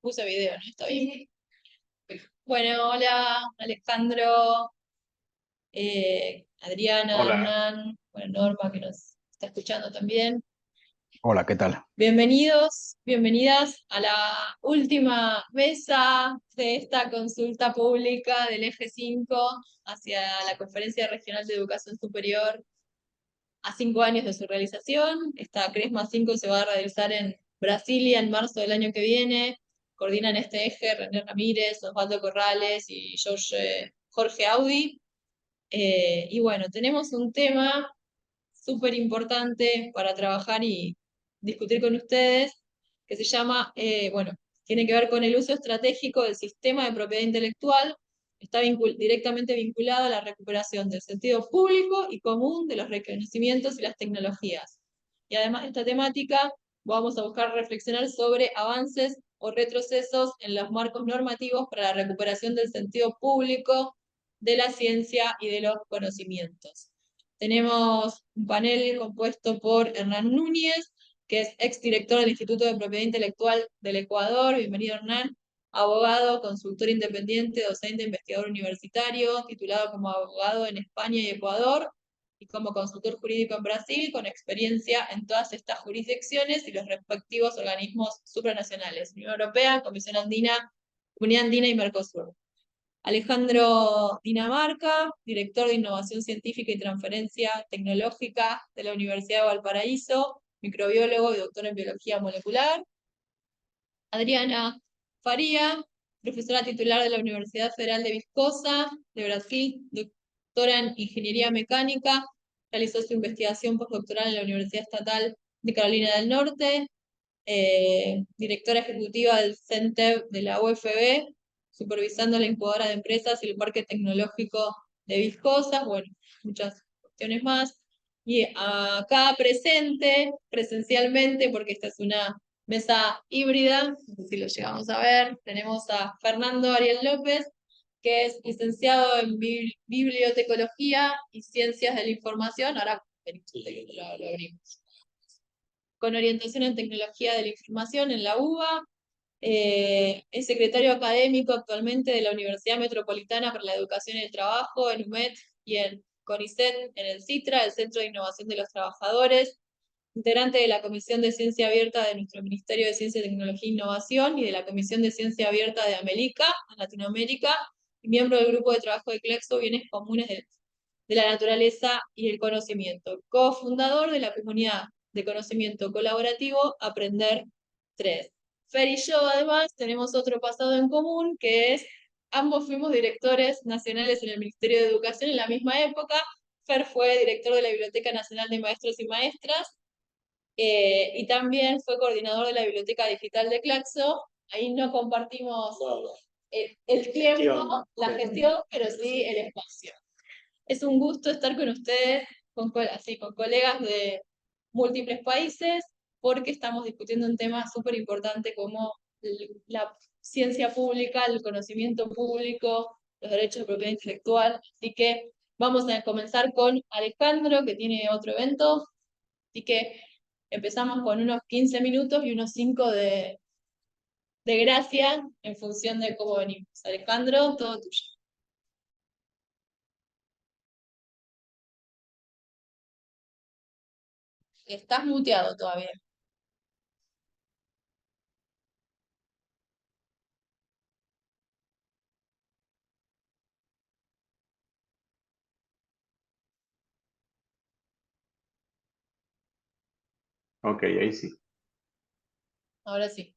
Puse video, ¿no? ¿Está bien? Bueno, hola Alejandro, Adriana, Hola, Hernán, bueno, Norma que nos está escuchando también. hola, ¿qué tal? Bienvenidos, bienvenidas a la última mesa de esta consulta pública del Eje 5 hacia la Conferencia Regional de Educación Superior a 5 años de su realización. Esta CRESMA 5 se va a realizar en Brasilia en marzo del año que viene. Coordinan este eje René Ramírez, Osvaldo Corrales y Jorge Audi. Y bueno, tenemos un tema súper importante para trabajar y discutir con ustedes, que se llama, bueno, tiene que ver con el uso estratégico del sistema de propiedad intelectual. Está directamente vinculado a la recuperación del sentido público y común de los reconocimientos y las tecnologías. Y además de esta temática, vamos a buscar reflexionar sobre avances o retrocesos en los marcos normativos para la recuperación del sentido público de la ciencia y de los conocimientos. Tenemos un panel compuesto por Hernán Núñez, que es exdirector del Instituto de Propiedad Intelectual del Ecuador. Bienvenido, Hernán. Abogado, consultor independiente, docente, investigador universitario, titulado como abogado en España y Ecuador, y como consultor jurídico en Brasil, con experiencia en todas estas jurisdicciones y los respectivos organismos supranacionales: Unión Europea, Comisión Andina, Comunidad Andina y Mercosur. Alejandro Dinamarca, director de Innovación Científica y Transferencia Tecnológica de la Universidad de Valparaíso, microbiólogo y doctor en Biología Molecular. Adriana Faría, profesora titular de la Universidad Federal de Viçosa, de Brasil, doctora en Ingeniería Mecánica, realizó su investigación postdoctoral en la Universidad Estatal de Carolina del Norte, directora ejecutiva del CENTEB de la UFB, supervisando la incubadora de empresas y el parque tecnológico de Viçosa, bueno, muchas cuestiones más. Y acá presente, presencialmente, porque esta es una mesa híbrida, no sé si lo llegamos a ver, tenemos a Fernando Ariel López, que es licenciado en Bibliotecología y Ciencias de la Información, ahora lo abrimos, con orientación en Tecnología de la Información en la UBA. Es secretario académico actualmente de la Universidad Metropolitana para la Educación y el Trabajo, en UMET y en CONICET, en el CITRA, el Centro de Innovación de los Trabajadores, integrante de la Comisión de Ciencia Abierta de nuestro Ministerio de Ciencia, Tecnología e Innovación y de la Comisión de Ciencia Abierta de América, Latinoamérica, y miembro del Grupo de Trabajo de CLEXO, Bienes Comunes de la Naturaleza y el Conocimiento, cofundador de la comunidad de conocimiento colaborativo Aprender 3. Fer y yo, además, tenemos otro pasado en común, que es, ambos fuimos directores nacionales en el Ministerio de Educación en la misma época. Fer fue director de la Biblioteca Nacional de Maestros y Maestras, y también fue coordinador de la Biblioteca Digital de Claxo. Ahí no compartimos el tiempo, la gestión, pero sí el espacio. Es un gusto estar con ustedes, con colegas de múltiples países, porque estamos discutiendo un tema súper importante como la ciencia pública, el conocimiento público, los derechos de propiedad intelectual. Así que vamos a comenzar con Alejandro, que tiene otro evento. Así que empezamos con unos 15 minutos y unos 5 de gracia en función de cómo venimos. Alejandro, todo tuyo. Estás muteado todavía. Ok, ahí sí. Ahora sí.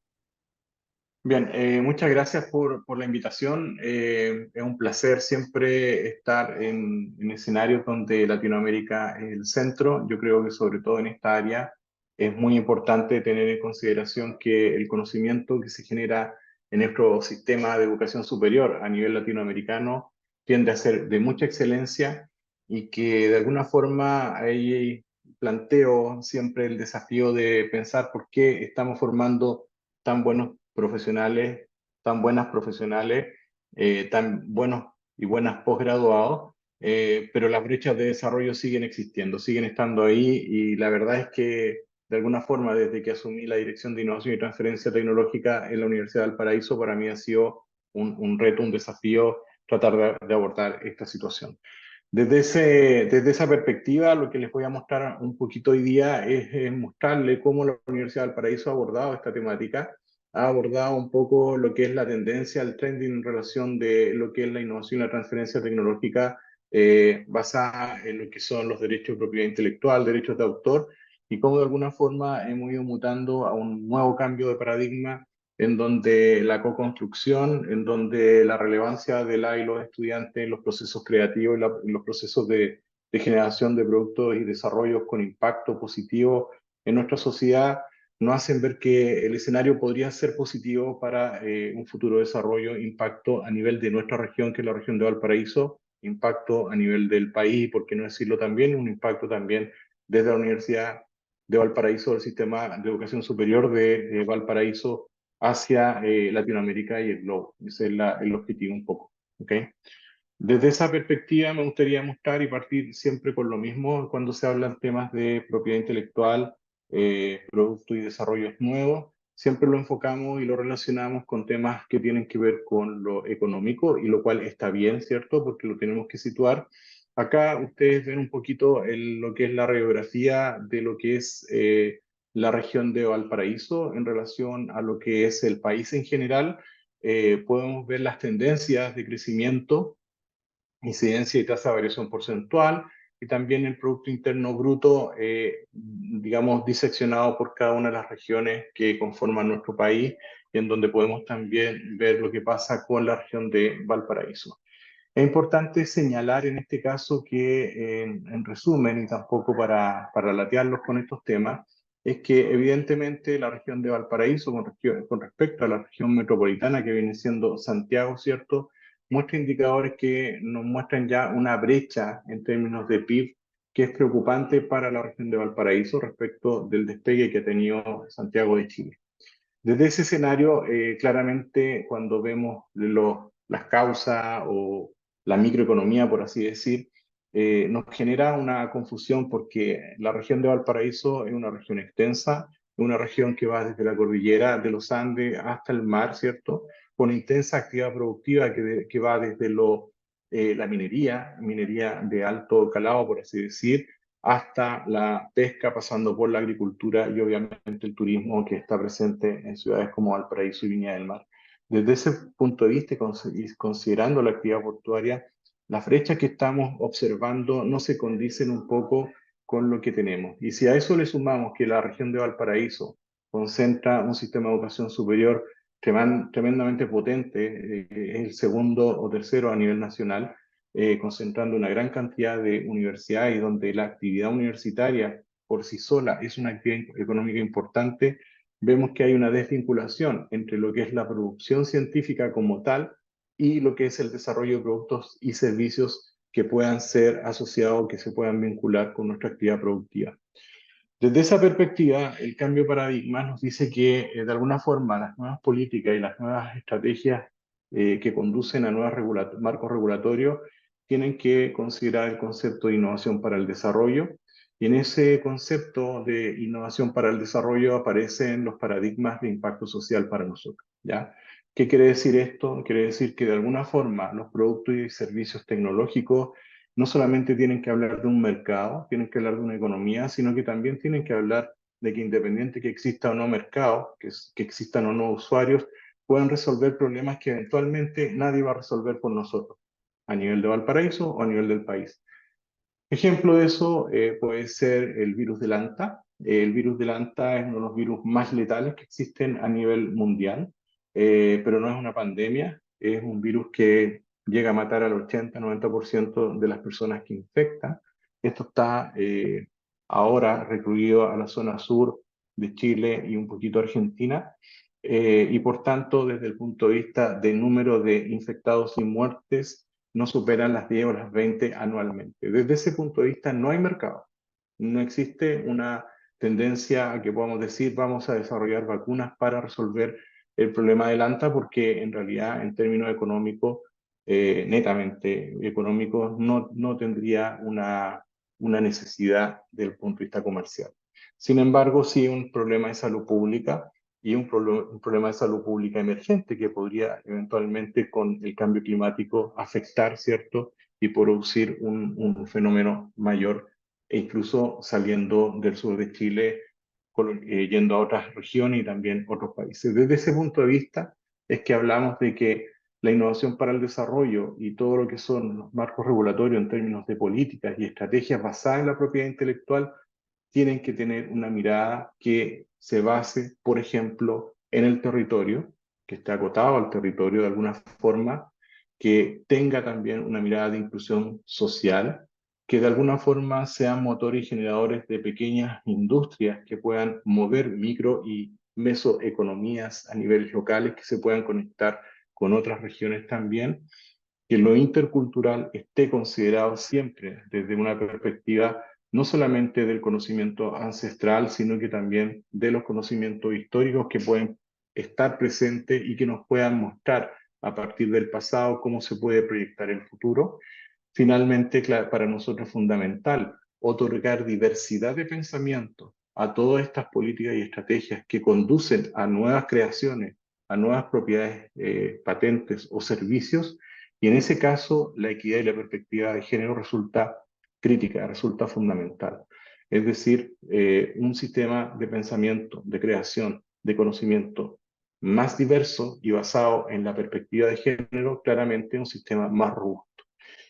Bien, muchas gracias por la invitación. Es un placer siempre estar en escenarios donde Latinoamérica es el centro. Yo creo que sobre todo en esta área es muy importante tener en consideración que el conocimiento que se genera en nuestro sistema de educación superior a nivel latinoamericano tiende a ser de mucha excelencia y que de alguna forma ahí planteo siempre el desafío de pensar por qué estamos formando tan buenos profesionales, tan buenas profesionales, tan buenos y buenas posgraduados, pero las brechas de desarrollo siguen existiendo, siguen estando ahí y la verdad es que de alguna forma, desde que asumí la Dirección de Innovación y Transferencia Tecnológica en la Universidad de Valparaíso, para mí ha sido un reto, un desafío tratar de abordar esta situación. Desde esa perspectiva, lo que les voy a mostrar un poquito hoy día es mostrarle cómo la Universidad del Paraíso ha abordado esta temática, ha abordado un poco lo que es la tendencia, el trending en relación de lo que es la innovación y la transferencia tecnológica basada en lo que son los derechos de propiedad intelectual, derechos de autor, y cómo de alguna forma hemos ido mutando a un nuevo cambio de paradigma en donde la co-construcción, en donde la relevancia de la y los estudiantes en los procesos creativos y los procesos de generación de productos y desarrollos con impacto positivo en nuestra sociedad nos hacen ver que el escenario podría ser positivo para un futuro desarrollo, impacto a nivel de nuestra región, que es la región de Valparaíso, impacto a nivel del país, y por qué no decirlo también, un impacto también desde la Universidad de Valparaíso, del sistema de educación superior de Valparaíso, hacia Latinoamérica y el globo. Ese es el objetivo un poco. ¿Okay? Desde esa perspectiva me gustaría mostrar y partir siempre con lo mismo cuando se hablan temas de propiedad intelectual, productos y desarrollos nuevos. Siempre lo enfocamos y lo relacionamos con temas que tienen que ver con lo económico, y lo cual está bien, ¿cierto? Porque lo tenemos que situar. Acá ustedes ven un poquito lo que es la radiografía de lo que es la región de Valparaíso en relación a lo que es el país en general. Podemos ver las tendencias de crecimiento, incidencia y tasa de variación porcentual, y también el Producto Interno Bruto, digamos, diseccionado por cada una de las regiones que conforman nuestro país, y en donde podemos también ver lo que pasa con la región de Valparaíso. Es importante señalar en este caso que, en resumen, y tampoco para latearlos con estos temas, es que evidentemente la región de Valparaíso, con respecto a la región metropolitana que viene siendo Santiago, ¿cierto?, muestra indicadores que nos muestran ya una brecha en términos de PIB que es preocupante para la región de Valparaíso respecto del despegue que ha tenido Santiago de Chile. Desde ese escenario, claramente cuando vemos las causas o la microeconomía, por así decir, nos genera una confusión porque la región de Valparaíso es una región extensa, es una región que va desde la cordillera de los Andes hasta el mar, ¿cierto? Con intensa actividad productiva que va desde la minería de alto calado, por así decir, hasta la pesca, pasando por la agricultura y obviamente el turismo que está presente en ciudades como Valparaíso y Viña del Mar. Desde ese punto de vista y considerando la actividad portuaria, las brechas que estamos observando no se condicen un poco con lo que tenemos. Y si a eso le sumamos que la región de Valparaíso concentra un sistema de educación superior tremendamente potente, es el segundo o tercero a nivel nacional, concentrando una gran cantidad de universidades, y donde la actividad universitaria por sí sola es una actividad económica importante, vemos que hay una desvinculación entre lo que es la producción científica como tal y lo que es el desarrollo de productos y servicios que puedan ser asociados, que se puedan vincular con nuestra actividad productiva. Desde esa perspectiva, el cambio de paradigma nos dice que, de alguna forma, las nuevas políticas y las nuevas estrategias que conducen a nuevos marcos regulatorios tienen que considerar el concepto de innovación para el desarrollo, y en ese concepto de innovación para el desarrollo aparecen los paradigmas de impacto social para nosotros, ¿ya? ¿Qué quiere decir esto? Quiere decir que, de alguna forma, los productos y servicios tecnológicos no solamente tienen que hablar de un mercado, tienen que hablar de una economía, sino que también tienen que hablar de que, independiente que exista o no mercado, que existan o no usuarios, puedan resolver problemas que eventualmente nadie va a resolver por nosotros, a nivel de Valparaíso o a nivel del país. Ejemplo de eso puede ser el virus del ANTA. El virus del ANTA es uno de los virus más letales que existen a nivel mundial, pero no es una pandemia, es un virus que llega a matar al 80-90% de las personas que infecta. Esto está ahora recluido a la zona sur de Chile y un poquito Argentina, y por tanto, desde el punto de vista del número de infectados y muertes, no superan las 10 o las 20 anualmente. Desde ese punto de vista no hay mercado. No existe una tendencia a que podamos decir vamos a desarrollar vacunas para resolver el problema del ANTA, porque en realidad, en términos económicos, netamente económicos, no tendría una necesidad desde el punto de vista comercial. Sin embargo, sí un problema de salud pública y un problema de salud pública emergente que podría eventualmente con el cambio climático afectar, ¿cierto? Y producir un fenómeno mayor e incluso saliendo del sur de Chile, yendo a otras regiones y también otros países. Desde ese punto de vista es que hablamos de que la innovación para el desarrollo y todo lo que son los marcos regulatorios en términos de políticas y estrategias basadas en la propiedad intelectual tienen que tener una mirada que se base, por ejemplo, en el territorio, que esté acotado al territorio de alguna forma, que tenga también una mirada de inclusión social, que de alguna forma sean motores y generadores de pequeñas industrias que puedan mover micro y mesoeconomías a niveles locales que se puedan conectar con otras regiones también, que lo intercultural esté considerado siempre desde una perspectiva no solamente del conocimiento ancestral, sino que también de los conocimientos históricos que pueden estar presentes y que nos puedan mostrar a partir del pasado cómo se puede proyectar el futuro. Finalmente, para nosotros es fundamental otorgar diversidad de pensamiento a todas estas políticas y estrategias que conducen a nuevas creaciones, a nuevas propiedades, patentes o servicios, y en ese caso la equidad y la perspectiva de género resulta crítica, resulta fundamental. Es decir, un sistema de pensamiento, de creación, de conocimiento más diverso y basado en la perspectiva de género, claramente un sistema más robusto.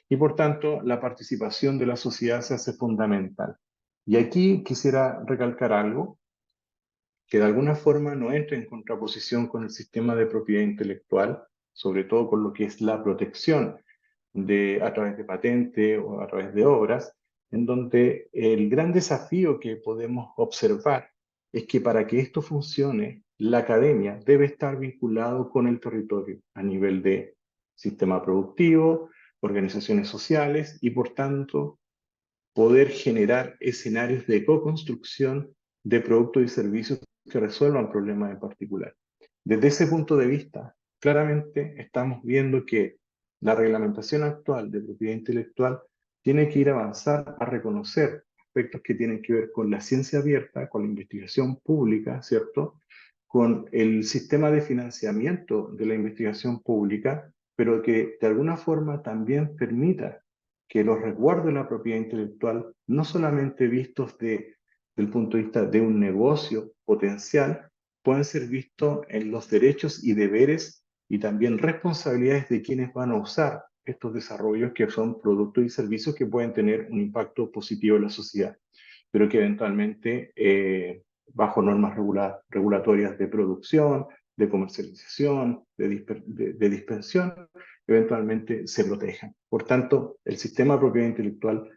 Y por tanto, la participación de la sociedad se hace fundamental. Y aquí quisiera recalcar algo que de alguna forma no entra en contraposición con el sistema de propiedad intelectual, sobre todo con lo que es la protección a través de patente o a través de obras, en donde el gran desafío que podemos observar es que para que esto funcione, la academia debe estar vinculado con el territorio a nivel de sistema productivo, organizaciones sociales y por tanto poder generar escenarios de co-construcción de productos y servicios que resuelvan problemas en particular. Desde ese punto de vista, claramente estamos viendo que la reglamentación actual de propiedad intelectual tiene que ir a avanzar a reconocer aspectos que tienen que ver con la ciencia abierta, con la investigación pública, ¿cierto? Con el sistema de financiamiento de la investigación pública, pero que de alguna forma también permita que los resguardos de la propiedad intelectual, no solamente vistos desde el punto de vista de un negocio potencial, pueden ser vistos en los derechos y deberes y también responsabilidades de quienes van a usar estos desarrollos que son productos y servicios que pueden tener un impacto positivo en la sociedad, pero que eventualmente, bajo normas regulatorias de producción, de comercialización, de dispensión, eventualmente se protejan. Por tanto, el sistema de propiedad intelectual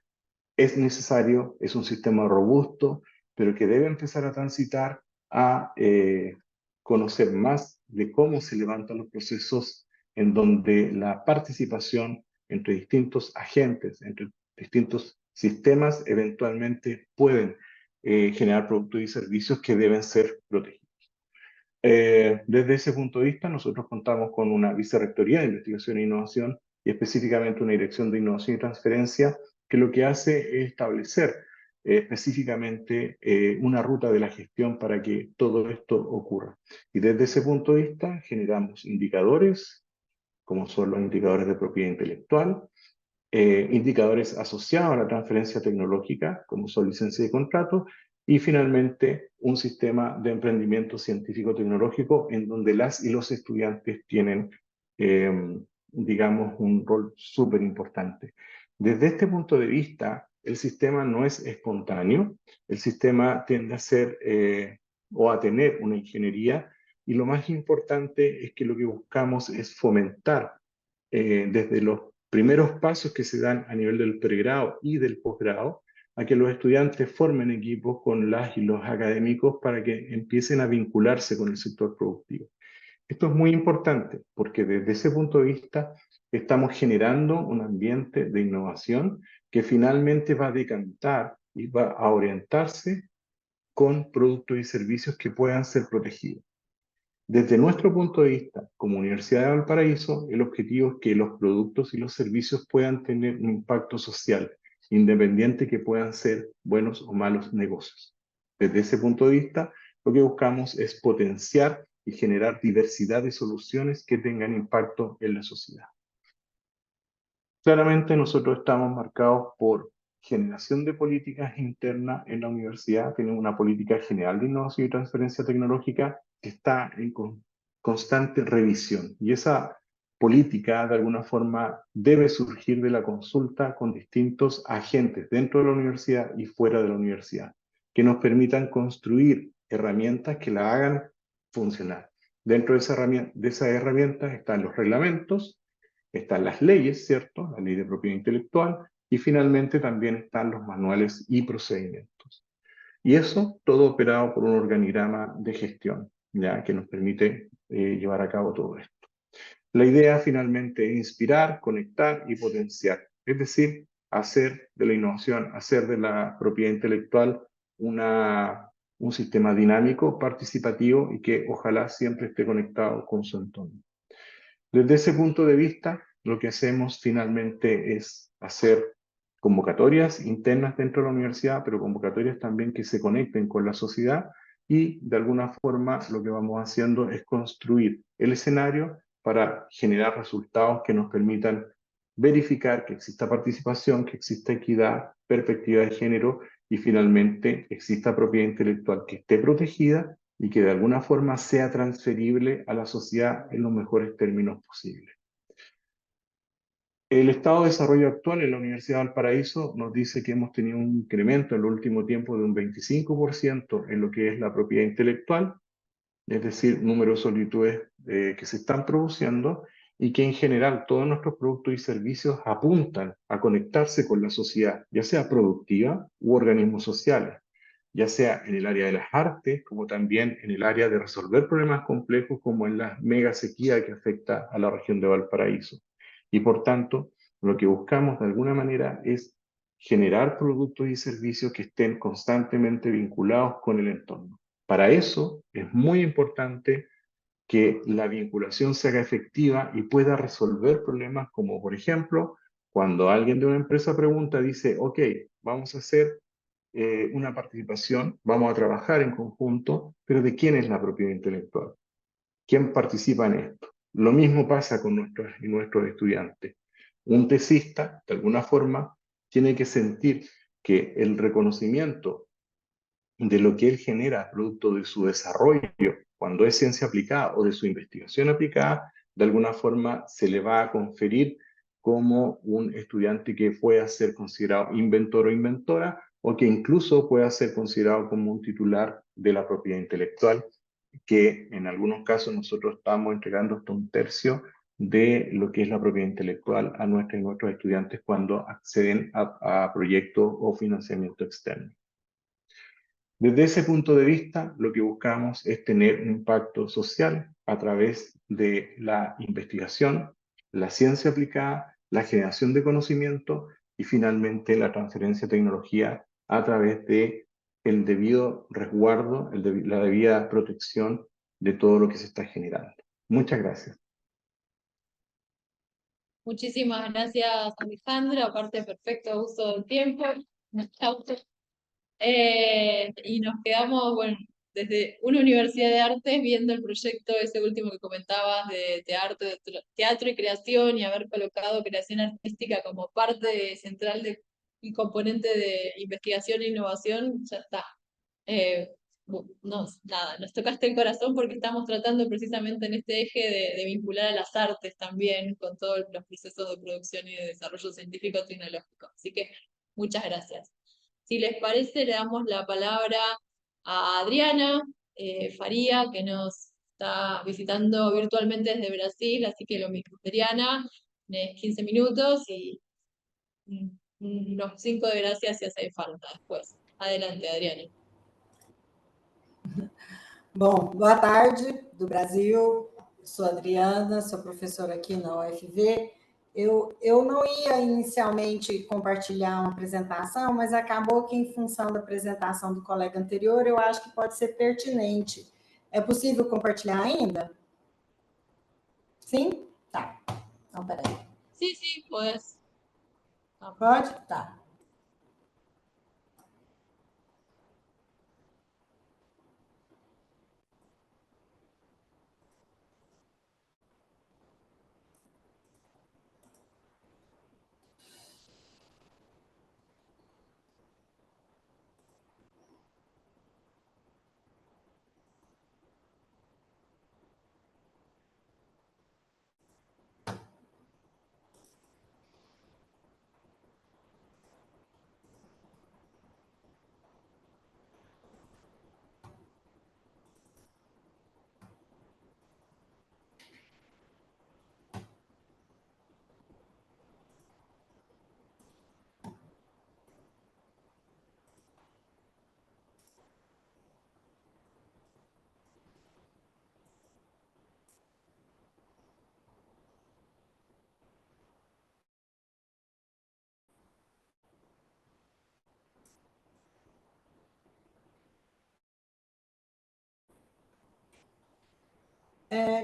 es necesario, es un sistema robusto, pero que debe empezar a transitar a conocer más de cómo se levantan los procesos en donde la participación entre distintos agentes, entre distintos sistemas, eventualmente pueden generar productos y servicios que deben ser protegidos. Desde ese punto de vista, nosotros contamos con una vicerrectoría de investigación e innovación y específicamente una dirección de innovación y transferencia que lo que hace es establecer específicamente una ruta de la gestión para que todo esto ocurra. Y desde ese punto de vista generamos indicadores, como son los indicadores de propiedad intelectual, indicadores asociados a la transferencia tecnológica, como son licencia de contrato, y finalmente un sistema de emprendimiento científico-tecnológico en donde las y los estudiantes tienen, digamos, un rol súper importante. Desde este punto de vista, el sistema no es espontáneo, el sistema tiende a ser o a tener una ingeniería, y lo más importante es que lo que buscamos es fomentar desde los primeros pasos que se dan a nivel del pregrado y del posgrado, a que los estudiantes formen equipos con las y los académicos para que empiecen a vincularse con el sector productivo. Esto es muy importante porque desde ese punto de vista estamos generando un ambiente de innovación que finalmente va a decantar y va a orientarse con productos y servicios que puedan ser protegidos. Desde nuestro punto de vista, como Universidad de Valparaíso, el objetivo es que los productos y los servicios puedan tener un impacto social, independiente que puedan ser buenos o malos negocios. Desde ese punto de vista, lo que buscamos es potenciar y generar diversidad de soluciones que tengan impacto en la sociedad. Claramente nosotros estamos marcados por generación de políticas internas en la universidad. Tenemos una política general de innovación y transferencia tecnológica que está en constante revisión. Y esa política, de alguna forma, debe surgir de la consulta con distintos agentes dentro de la universidad y fuera de la universidad, que nos permitan construir herramientas que la hagan funcionar. Dentro de esas herramientas están los reglamentos, están las leyes, ¿cierto? La ley de propiedad intelectual, y finalmente también están los manuales y procedimientos. Y eso todo operado por un organigrama de gestión, ¿ya? Que nos permite llevar a cabo todo esto. La idea finalmente es inspirar, conectar y potenciar, es decir, hacer de la innovación, hacer de la propiedad intelectual un sistema dinámico, participativo y que ojalá siempre esté conectado con su entorno. Desde ese punto de vista, lo que hacemos finalmente es hacer convocatorias internas dentro de la universidad, pero convocatorias también que se conecten con la sociedad, y de alguna forma lo que vamos haciendo es construir el escenario para generar resultados que nos permitan verificar que exista participación, que exista equidad, perspectiva de género y finalmente exista propiedad intelectual que esté protegida y que de alguna forma sea transferible a la sociedad en los mejores términos posibles. El estado de desarrollo actual en la Universidad de Valparaíso nos dice que hemos tenido un incremento en el último tiempo de un 25% en lo que es la propiedad intelectual, es decir, número de solicitudes que se están produciendo, y que en general todos nuestros productos y servicios apuntan a conectarse con la sociedad, ya sea productiva u organismos sociales, ya sea en el área de las artes, como también en el área de resolver problemas complejos, como en la mega sequía que afecta a la región de Valparaíso. Y por tanto, lo que buscamos de alguna manera es generar productos y servicios que estén constantemente vinculados con el entorno. Para eso es muy importante que la vinculación se haga efectiva y pueda resolver problemas como, por ejemplo, cuando alguien de una empresa pregunta, dice, ok, vamos a hacer una participación, vamos a trabajar en conjunto, pero ¿de quién es la propiedad intelectual? ¿Quién participa en esto? Lo mismo pasa con nuestros estudiantes. Un tesista, de alguna forma, tiene que sentir que el reconocimiento de lo que él genera producto de su desarrollo, cuando es ciencia aplicada o de su investigación aplicada, de alguna forma se le va a conferir como un estudiante que pueda ser considerado inventor o inventora, o que incluso pueda ser considerado como un titular de la propiedad intelectual, que en algunos casos nosotros estamos entregando hasta un tercio de lo que es la propiedad intelectual a nuestros y nuestros estudiantes cuando acceden a proyectos o financiamiento externo. Desde ese punto de vista, lo que buscamos es tener un impacto social a través de la investigación, la ciencia aplicada, la generación de conocimiento y finalmente la transferencia de tecnología a través de el debido resguardo, la debida protección de todo lo que se está generando. Muchas gracias. Muchísimas gracias, Alejandra. Aparte, perfecto uso del tiempo. Chau. Y nos quedamos, bueno, desde una universidad de artes viendo el proyecto ese último que comentabas de teatro y creación, y haber colocado creación artística como parte central y componente de investigación e innovación. Ya está. Nada, nos tocaste el corazón porque estamos tratando precisamente en este eje de vincular a las artes también con todos los procesos de producción y de desarrollo científico-tecnológico. Así que muchas gracias. Si les parece, le damos la palabra a Adriana Faría, que nos está visitando virtualmente desde Brasil, así que lo mismo. Adriana, 15 minutos y unos 5 de gracias si hace falta después. Adelante, Adriana. Bom, boa tarde do Brasil. Sou Adriana, sou professora aqui na UFV. Eu não ia inicialmente compartilhar uma apresentação, mas acabou que, em função da apresentação do colega anterior, eu acho que pode ser pertinente. É possível compartilhar ainda? Sim? Tá. Então, peraí. Sí, puedes. Pode? Tá.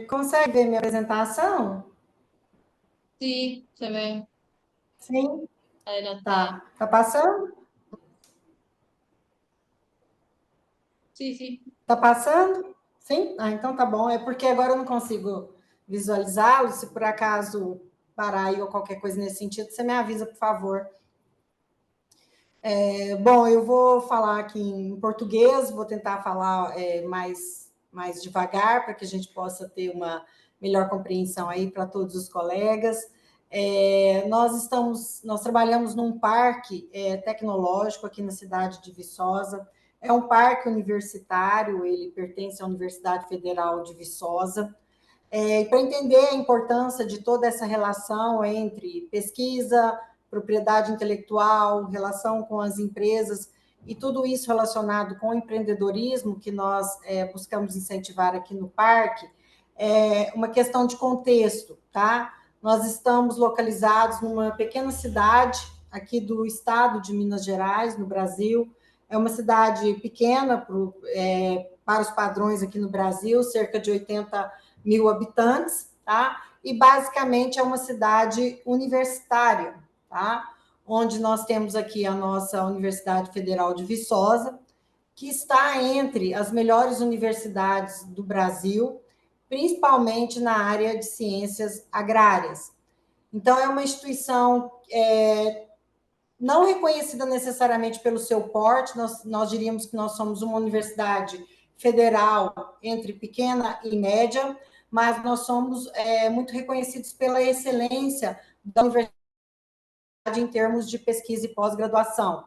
Consegue ver minha apresentação? Sí, se ve. Sim, Adelante. tá. Tá passando? Sí, sí. Tá passando? Sim? Ah, então tá bom. É porque agora eu não consigo visualizá-lo. Se por acaso parar aí ou qualquer coisa nesse sentido, você me avisa, por favor. Bom, eu vou falar aqui em português, vou tentar falar mais devagar para que a gente possa ter uma melhor compreensão aí para todos os colegas. Nós trabalhamos num parque tecnológico aqui na cidade de Viçosa. É um parque universitário, ele pertence à Universidade Federal de Viçosa. Para entender a importância de toda essa relação entre pesquisa, propriedade intelectual, relação com as empresas e tudo isso relacionado com o empreendedorismo que nós buscamos incentivar aqui no parque, é uma questão de contexto, tá? Nós estamos localizados numa pequena cidade aqui do estado de Minas Gerais, no Brasil. É uma cidade pequena para os padrões aqui no Brasil, cerca de 80.000 habitantes, tá? E basicamente é uma cidade universitária, tá? Onde nós temos aqui a nossa Universidade Federal de Viçosa, que está entre as melhores universidades do Brasil, principalmente na área de ciências agrárias. Então, é uma instituição não reconhecida necessariamente pelo seu porte, nós diríamos que nós somos uma universidade federal entre pequena e média, mas nós somos muito reconhecidos pela excelência da universidade em termos de pesquisa e pós-graduação.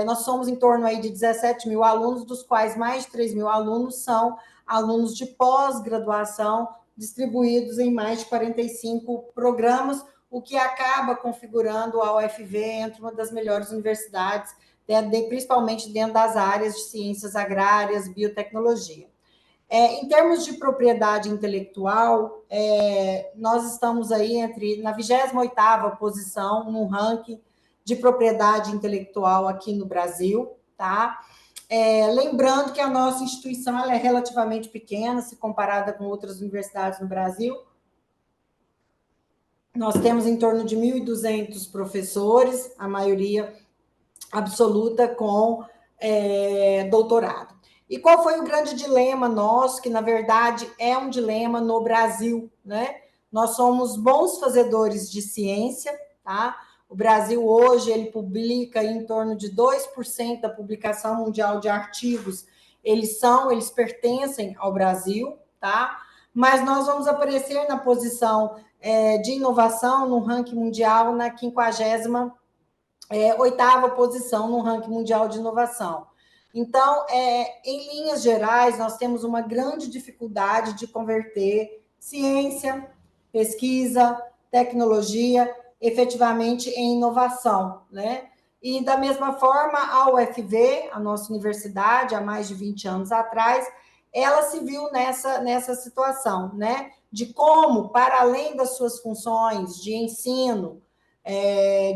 Nós somos em torno aí de 17.000 alunos, dos quais mais de 3.000 alunos são alunos de pós-graduação, distribuídos em mais de 45 programas, o que acaba configurando a UFV entre uma das melhores universidades, principalmente dentro das áreas de ciências agrárias, biotecnologia. Em termos de propriedade intelectual, nós estamos aí na 28ª posição no ranking de propriedade intelectual aqui no Brasil, tá? Lembrando que a nossa instituição ela é relativamente pequena, se comparada com outras universidades no Brasil. Nós temos em torno de 1.200 professores, a maioria absoluta com doutorado. E qual foi o grande dilema nosso, que na verdade é um dilema no Brasil, né? Nós somos bons fazedores de ciência, tá? O Brasil hoje ele publica em torno de 2% da publicação mundial de artigos, eles pertencem ao Brasil, tá? Mas nós vamos aparecer na posição de inovação no ranking mundial na 58ª posição no ranking mundial de inovação. Então, em linhas gerais, nós temos uma grande dificuldade de converter ciência, pesquisa, tecnologia, efetivamente em inovação, né? E da mesma forma, a UFV, a nossa universidade, há mais de 20 anos atrás, ela se viu nessa situação, né? De como, para além das suas funções de ensino,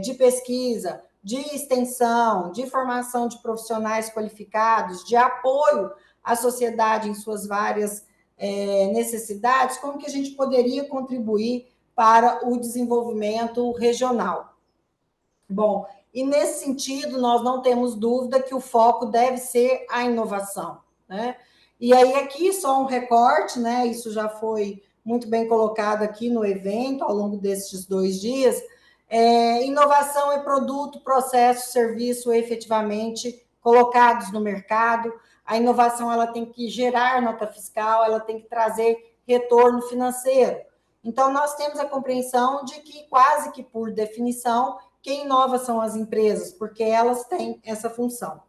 de pesquisa, de extensão, de formação de profissionais qualificados, de apoio à sociedade em suas várias necessidades, como que a gente poderia contribuir para o desenvolvimento regional. Bom, e nesse sentido, nós não temos dúvida que o foco deve ser a inovação, né? E aí, aqui, só um recorte, né? Isso já foi muito bem colocado aqui no evento, ao longo desses 2 dias. Inovação é produto, processo, serviço efetivamente colocados no mercado. A inovação ela tem que gerar nota fiscal, ela tem que trazer retorno financeiro. Então, nós temos a compreensão de que, quase que por definição, quem inova são as empresas, porque elas têm essa função.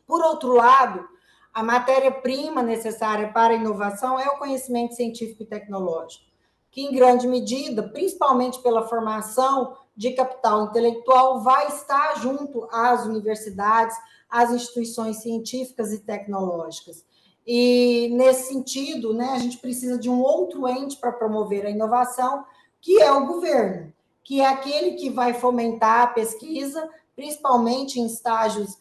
Por outro lado, a matéria-prima necessária para a inovação é o conhecimento científico e tecnológico, que, em grande medida, principalmente pela formação de capital intelectual, vai estar junto às universidades, às instituições científicas e tecnológicas. E, nesse sentido, né, a gente precisa de um outro ente para promover a inovação, que é o governo, que é aquele que vai fomentar a pesquisa, principalmente em estágios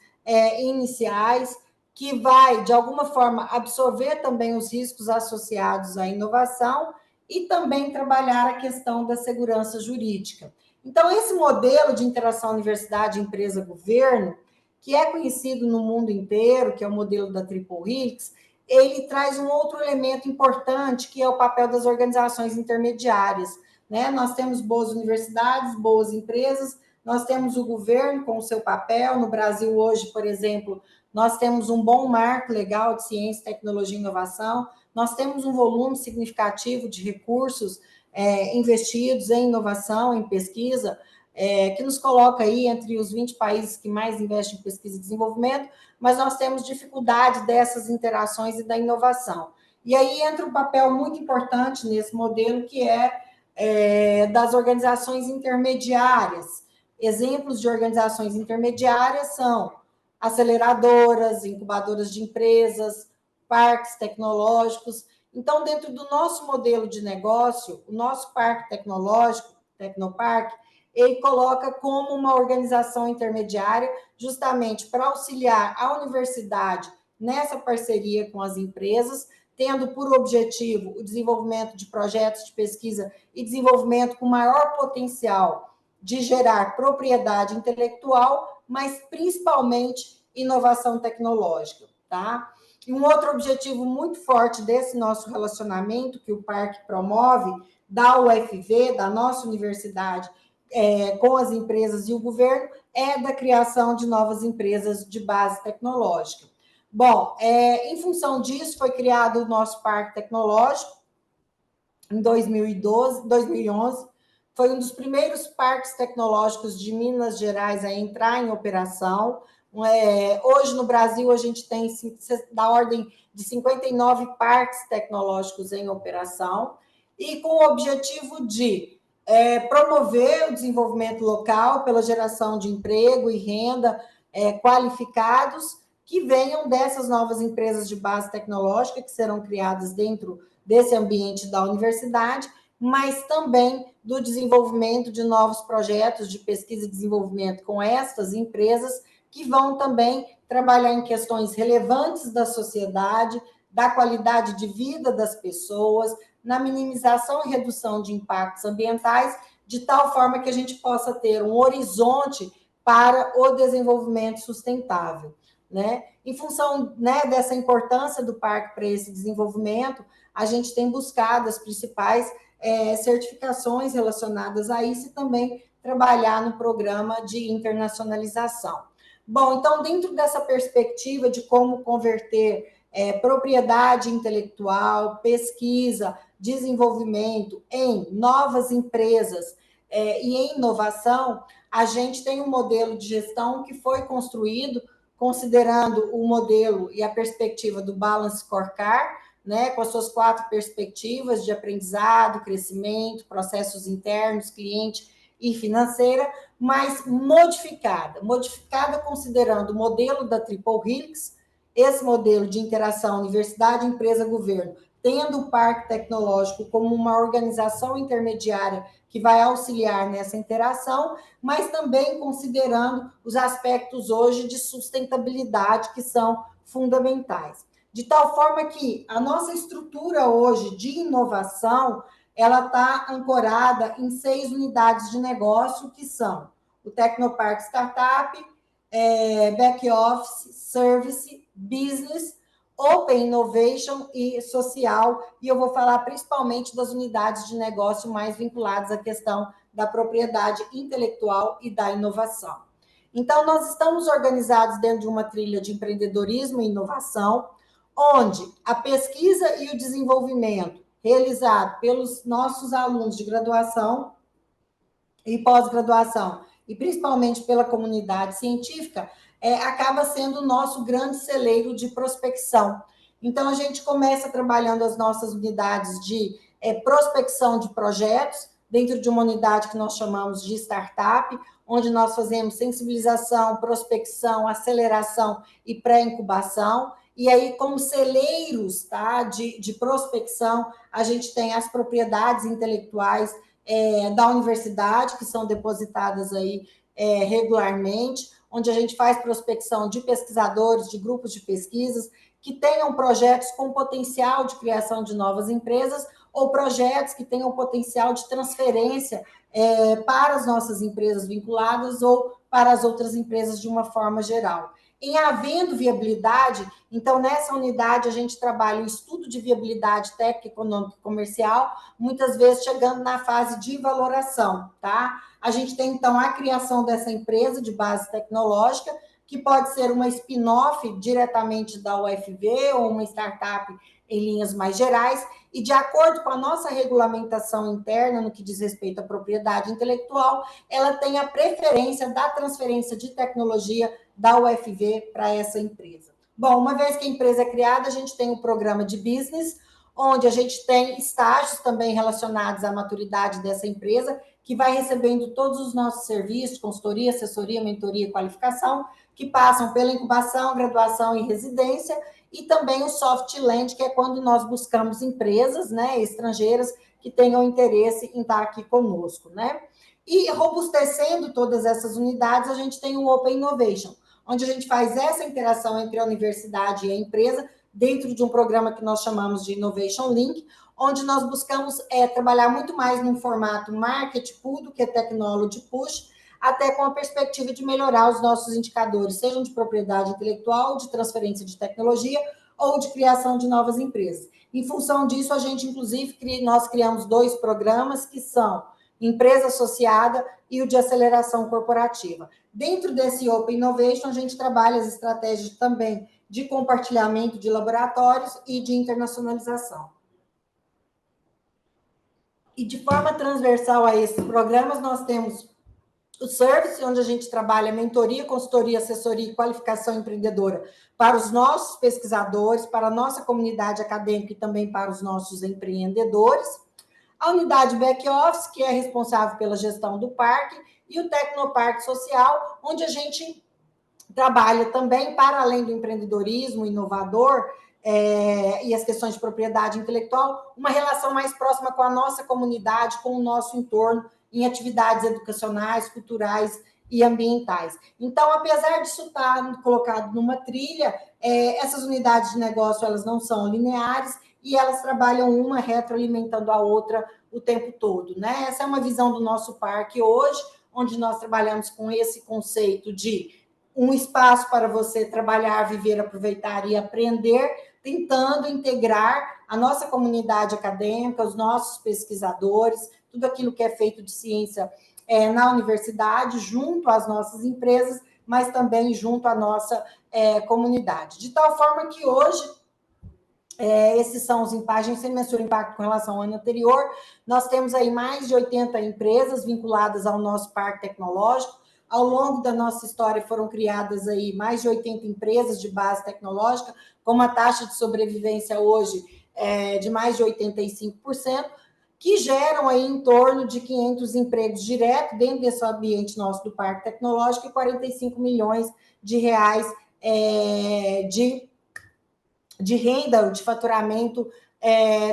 iniciais, que vai, de alguma forma, absorver também os riscos associados à inovação e também trabalhar a questão da segurança jurídica. Então, esse modelo de interação universidade, empresa, governo, que é conhecido no mundo inteiro, que é o modelo da Triple Helix, ele traz um outro elemento importante, que é o papel das organizações intermediárias, né? Nós temos boas universidades, boas empresas, nós temos o governo com o seu papel. No Brasil, hoje, por exemplo, nós temos um bom marco legal de ciência, tecnologia e inovação, nós temos um volume significativo de recursos investidos em inovação, em pesquisa, que nos coloca aí entre os 20 países que mais investem em pesquisa e desenvolvimento, mas nós temos dificuldade dessas interações e da inovação. E aí entra um papel muito importante nesse modelo, que das organizações intermediárias. Exemplos de organizações intermediárias são aceleradoras, incubadoras de empresas, parques tecnológicos. Então, dentro do nosso modelo de negócio, o nosso parque tecnológico, Tecnoparque, ele coloca como uma organização intermediária, justamente para auxiliar a universidade nessa parceria com as empresas, tendo por objetivo o desenvolvimento de projetos de pesquisa e desenvolvimento com maior potencial de gerar propriedade intelectual, mas principalmente inovação tecnológica, tá? E um outro objetivo muito forte desse nosso relacionamento que o Parque promove, da UFV, da nossa universidade, com as empresas e o governo, é da criação de novas empresas de base tecnológica. Bom, em função disso, foi criado o nosso Parque Tecnológico em 2011, foi um dos primeiros parques tecnológicos de Minas Gerais a entrar em operação. Hoje, no Brasil, a gente tem da ordem de 59 parques tecnológicos em operação, e com o objetivo de promover o desenvolvimento local pela geração de emprego e renda qualificados que venham dessas novas empresas de base tecnológica que serão criadas dentro desse ambiente da universidade, mas também do desenvolvimento de novos projetos de pesquisa e desenvolvimento com estas empresas, que vão também trabalhar em questões relevantes da sociedade, da qualidade de vida das pessoas, na minimização e redução de impactos ambientais, de tal forma que a gente possa ter um horizonte para o desenvolvimento sustentável, né? Em função, né, dessa importância do parque para esse desenvolvimento, a gente tem buscado as principais certificações relacionadas a isso e também trabalhar no programa de internacionalização. Bom, então, dentro dessa perspectiva de como converter propriedade intelectual, pesquisa, desenvolvimento em novas empresas e em inovação, a gente tem um modelo de gestão que foi construído considerando o modelo e a perspectiva do Balance Scorecard, né, com as suas 4 perspectivas de aprendizado, crescimento, processos internos, cliente e financeira, mas modificada considerando o modelo da Triple Helix, esse modelo de interação universidade, empresa, governo, tendo o Parque Tecnológico como uma organização intermediária que vai auxiliar nessa interação, mas também considerando os aspectos hoje de sustentabilidade que são fundamentais. De tal forma que a nossa estrutura hoje de inovação, ela está ancorada em 6 unidades de negócio, que são o Tecnoparque Startup, Back Office, Service, Business, Open Innovation e Social, e eu vou falar principalmente das unidades de negócio mais vinculadas à questão da propriedade intelectual e da inovação. Então, nós estamos organizados dentro de uma trilha de empreendedorismo e inovação, onde a pesquisa e o desenvolvimento realizado pelos nossos alunos de graduação e pós-graduação, e principalmente pela comunidade científica, acaba sendo o nosso grande celeiro de prospecção. Então, a gente começa trabalhando as nossas unidades de prospecção de projetos, dentro de uma unidade que nós chamamos de startup, onde nós fazemos sensibilização, prospecção, aceleração e pré-incubação. E aí, como celeiros, tá, de prospecção, a gente tem as propriedades intelectuais da universidade, que são depositadas aí regularmente, onde a gente faz prospecção de pesquisadores, de grupos de pesquisas, que tenham projetos com potencial de criação de novas empresas ou projetos que tenham potencial de transferência para as nossas empresas vinculadas ou para as outras empresas de uma forma geral. Em havendo viabilidade, então, nessa unidade, a gente trabalha o estudo de viabilidade técnica, econômica e comercial, muitas vezes chegando na fase de valoração, tá? A gente tem, então, a criação dessa empresa de base tecnológica, que pode ser uma spin-off diretamente da UFV ou uma startup em linhas mais gerais, e de acordo com a nossa regulamentação interna, no que diz respeito à propriedade intelectual, ela tem a preferência da transferência de tecnologia da UFV para essa empresa. Bom, uma vez que a empresa é criada, a gente tem um programa de business, onde a gente tem estágios também relacionados à maturidade dessa empresa, que vai recebendo todos os nossos serviços, consultoria, assessoria, mentoria e qualificação, que passam pela incubação, graduação e residência, e também o soft land, que é quando nós buscamos empresas, né, estrangeiras que tenham interesse em estar aqui conosco, né? E robustecendo todas essas unidades, a gente tem o Open Innovation, onde a gente faz essa interação entre a universidade e a empresa, dentro de um programa que nós chamamos de Innovation Link, onde nós buscamos trabalhar muito mais num formato market pull do que technology push, até com a perspectiva de melhorar os nossos indicadores, sejam de propriedade intelectual, de transferência de tecnologia ou de criação de novas empresas. Em função disso, a gente, inclusive, nós criamos 2 programas que são Empresa Associada e o de Aceleração Corporativa. Dentro desse Open Innovation, a gente trabalha as estratégias também de compartilhamento de laboratórios e de internacionalização. E de forma transversal a esses programas, nós temos o service, onde a gente trabalha mentoria, consultoria, assessoria e qualificação empreendedora para os nossos pesquisadores, para a nossa comunidade acadêmica e também para os nossos empreendedores. A unidade back-office, que é responsável pela gestão do parque, e o Tecnoparque Social, onde a gente trabalha também, para além do empreendedorismo inovador e as questões de propriedade intelectual, uma relação mais próxima com a nossa comunidade, com o nosso entorno, em atividades educacionais, culturais e ambientais. Então, apesar disso estar colocado numa trilha, essas unidades de negócio, elas não são lineares e elas trabalham uma retroalimentando a outra o tempo todo, né? Essa é uma visão do nosso parque hoje, onde nós trabalhamos com esse conceito de um espaço para você trabalhar, viver, aproveitar e aprender, tentando integrar a nossa comunidade acadêmica, os nossos pesquisadores, tudo aquilo que é feito de ciência na universidade, junto às nossas empresas, mas também junto à nossa comunidade. De tal forma que hoje, esses são os impactos, a gente sempre mensura o impacto com relação ao ano anterior, nós temos aí mais de 80 empresas vinculadas ao nosso parque tecnológico. Ao longo da nossa história foram criadas aí mais de 80 empresas de base tecnológica, com uma taxa de sobrevivência hoje de mais de 85%, que geram aí em torno de 500 empregos diretos dentro desse ambiente nosso do Parque Tecnológico e 45 milhões de reais de renda, de faturamento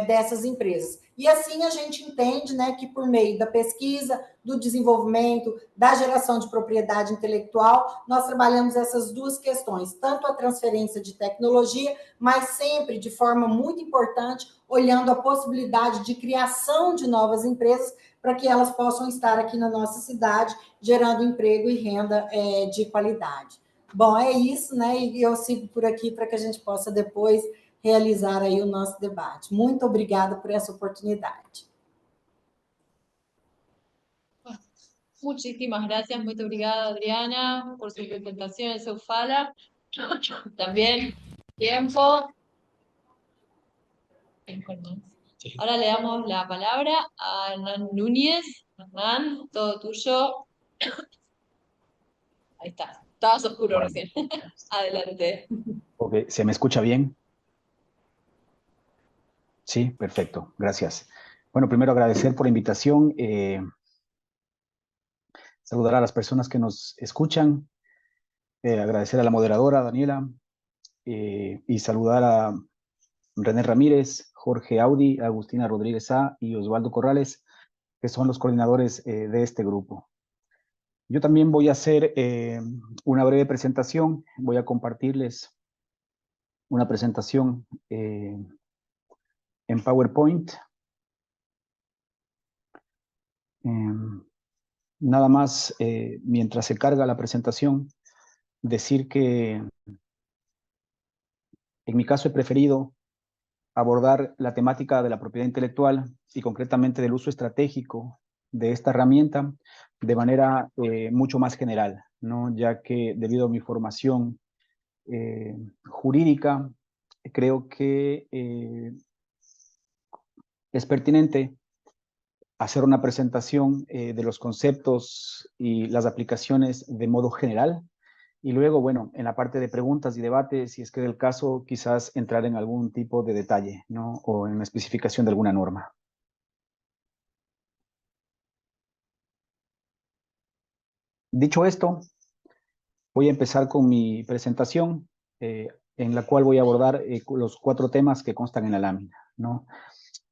dessas empresas. E assim a gente entende, né, que por meio da pesquisa, do desenvolvimento, da geração de propriedade intelectual, nós trabalhamos essas 2 questões, tanto a transferência de tecnologia, mas sempre de forma muito importante, olhando a possibilidade de criação de novas empresas para que elas possam estar aqui na nossa cidade, gerando emprego e renda de qualidade. Bom, é isso, né? E eu sigo por aqui para que a gente possa depois realizar aí o nosso debate. Muito obrigada por essa oportunidade. Muchísimas gracias, muy obrigada Adriana por su presentación, su fala. También tiempo. Ahora le damos la palabra a Hernán Núñez. Hernán, todo tuyo. Ahí está, estabas oscuro recién. Adelante. Ok, ¿se me escucha bien? Sí, perfecto, gracias. Bueno, primero agradecer por la invitación, saludar a las personas que nos escuchan, agradecer a la moderadora, Daniela, y saludar a René Ramírez, Jorge Audi, Agustina Rodríguez A y Osvaldo Corrales, que son los coordinadores de este grupo. Yo también voy a hacer una breve presentación. Voy a compartirles una presentación en PowerPoint. Nada más, mientras se carga la presentación, decir que en mi caso he preferido abordar la temática de la propiedad intelectual y concretamente del uso estratégico de esta herramienta de manera mucho más general, ¿no? Ya que debido a mi formación jurídica, creo que es pertinente hacer una presentación de los conceptos y las aplicaciones de modo general. Y luego, bueno, en la parte de preguntas y debates, si es que es el caso, quizás entrar en algún tipo de detalle, ¿no? O en la especificación de alguna norma. Dicho esto, voy a empezar con mi presentación, en la cual voy a abordar los 4 temas que constan en la lámina, ¿no?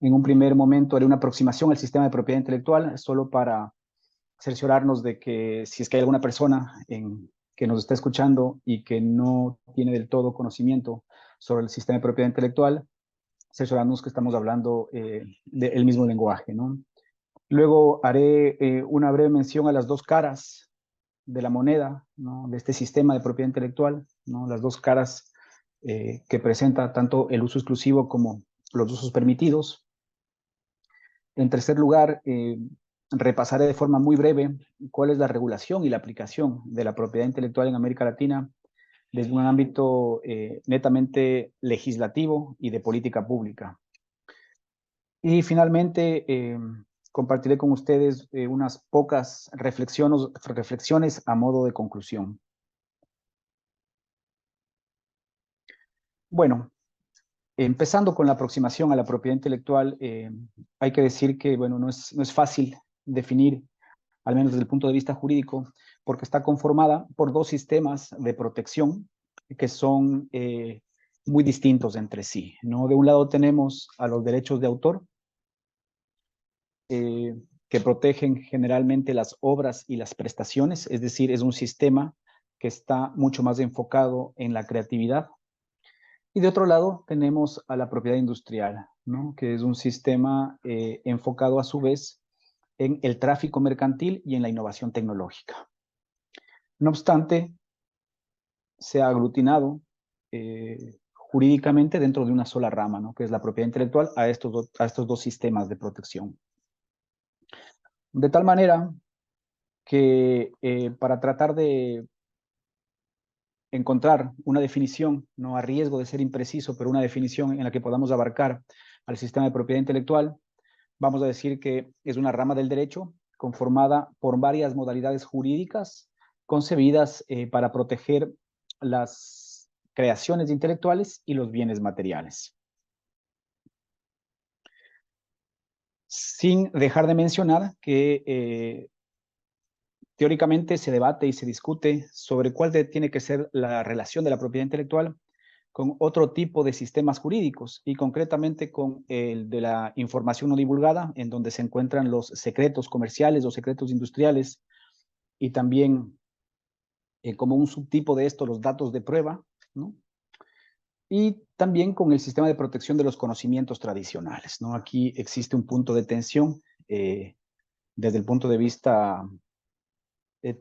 En un primer momento haré una aproximación al sistema de propiedad intelectual, solo para cerciorarnos de que si es que hay alguna persona que nos está escuchando y que no tiene del todo conocimiento sobre el sistema de propiedad intelectual, cerciorarnos que estamos hablando del mismo lenguaje, ¿no? Luego haré una breve mención a las 2 caras de la moneda, ¿no? De este sistema de propiedad intelectual, ¿no? Las 2 caras que presenta tanto el uso exclusivo como los usos permitidos. En tercer lugar, repasaré de forma muy breve cuál es la regulación y la aplicación de la propiedad intelectual en América Latina desde un ámbito netamente legislativo y de política pública. Y finalmente, compartiré con ustedes unas pocas reflexiones a modo de conclusión. Bueno, empezando con la aproximación a la propiedad intelectual, hay que decir que, bueno, no es fácil definir, al menos desde el punto de vista jurídico, porque está conformada por 2 sistemas de protección que son muy distintos entre sí, ¿no? De un lado tenemos a los derechos de autor, que protegen generalmente las obras y las prestaciones, es decir, es un sistema que está mucho más enfocado en la creatividad. Y de otro lado tenemos a la propiedad industrial, ¿no? Que es un sistema enfocado a su vez en el tráfico mercantil y en la innovación tecnológica. No obstante, se ha aglutinado jurídicamente dentro de una sola rama, ¿no? Que es la propiedad intelectual a estos 2 sistemas de protección. De tal manera que para tratar de encontrar una definición, no a riesgo de ser impreciso, pero una definición en la que podamos abarcar al sistema de propiedad intelectual, vamos a decir que es una rama del derecho conformada por varias modalidades jurídicas concebidas para proteger las creaciones intelectuales y los bienes materiales. Sin dejar de mencionar que teóricamente se debate y se discute sobre cuál tiene que ser la relación de la propiedad intelectual con otro tipo de sistemas jurídicos y concretamente con el de la información no divulgada, en donde se encuentran los secretos comerciales o secretos industriales y también como un subtipo de esto los datos de prueba, ¿no? Y también con el sistema de protección de los conocimientos tradicionales, ¿no? Aquí existe un punto de tensión desde el punto de vista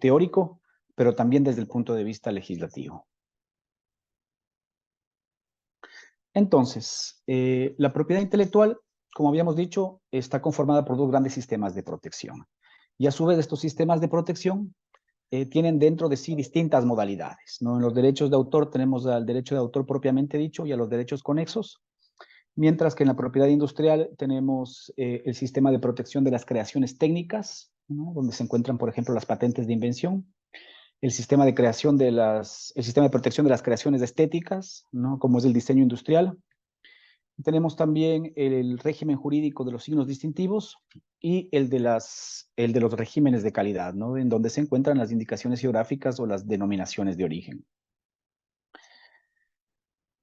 teórico, pero también desde el punto de vista legislativo. Entonces, la propiedad intelectual, como habíamos dicho, está conformada por 2 grandes sistemas de protección. Y a su vez, estos sistemas de protección tienen dentro de sí distintas modalidades, ¿no? En los derechos de autor tenemos al derecho de autor propiamente dicho y a los derechos conexos, mientras que en la propiedad industrial tenemos el sistema de protección de las creaciones técnicas, ¿no? Donde se encuentran, por ejemplo, las patentes de invención, el sistema de protección de las creaciones estéticas, ¿no? Como es el diseño industrial. Tenemos también el régimen jurídico de los signos distintivos y el de los regímenes de calidad, ¿no? En donde se encuentran las indicaciones geográficas o las denominaciones de origen.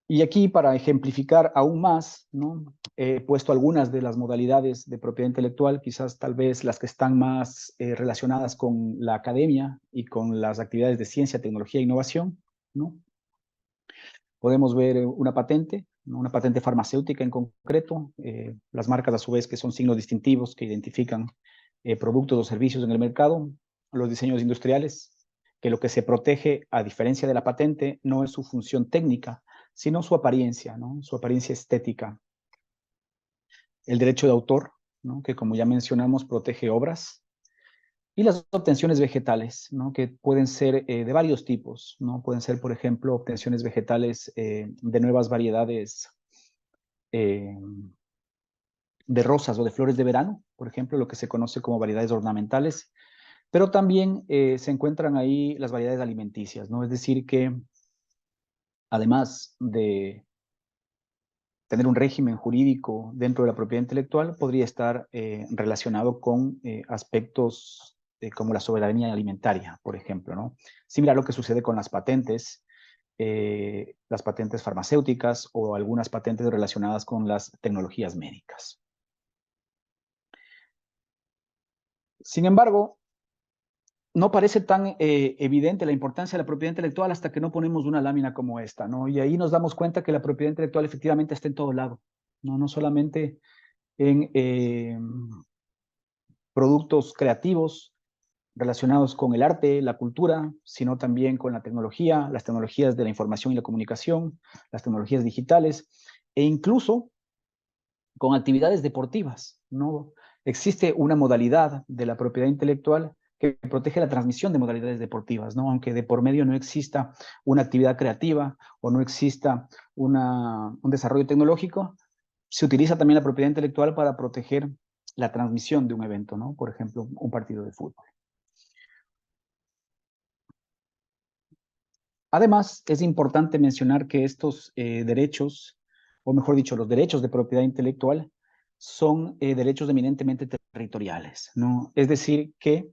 Y aquí, para ejemplificar aún más, ¿no? He puesto algunas de las modalidades de propiedad intelectual, quizás tal vez las que están más relacionadas con la academia y con las actividades de ciencia, tecnología e innovación, ¿no? Podemos ver una patente, ¿no? Una patente farmacéutica en concreto, las marcas a su vez que son signos distintivos que identifican productos o servicios en el mercado, los diseños industriales, que lo que se protege, a diferencia de la patente, no es su función técnica, sino su apariencia, ¿no? Su apariencia estética. El derecho de autor, ¿no? Que como ya mencionamos, protege obras. Y las obtenciones vegetales, ¿no? Que pueden ser de varios tipos, ¿no? Pueden ser, por ejemplo, obtenciones vegetales de nuevas variedades eh, de rosas o de flores de verano, por ejemplo, lo que se conoce como variedades ornamentales, pero también se encuentran ahí las variedades alimenticias, ¿no? Es decir, que además de tener un régimen jurídico dentro de la propiedad intelectual, podría estar relacionado con aspectos como la soberanía alimentaria, por ejemplo, ¿no? Similar a lo que sucede con las patentes farmacéuticas o algunas patentes relacionadas con las tecnologías médicas. Sin embargo, no parece tan evidente la importancia de la propiedad intelectual hasta que no ponemos una lámina como esta, ¿no? Y ahí nos damos cuenta que la propiedad intelectual efectivamente está en todo lado, ¿no? No solamente en productos creativos relacionados con el arte, la cultura, sino también con la tecnología, las tecnologías de la información y la comunicación, las tecnologías digitales, e incluso con actividades deportivas, ¿no? Existe una modalidad de la propiedad intelectual que protege la transmisión de modalidades deportivas, ¿no? Aunque de por medio no exista una actividad creativa o no exista un desarrollo tecnológico, se utiliza también la propiedad intelectual para proteger la transmisión de un evento, ¿no? Por ejemplo, un partido de fútbol. Además, es importante mencionar que estos derechos, o mejor dicho, los derechos de propiedad intelectual, son derechos eminentemente territoriales, ¿no? Es decir, que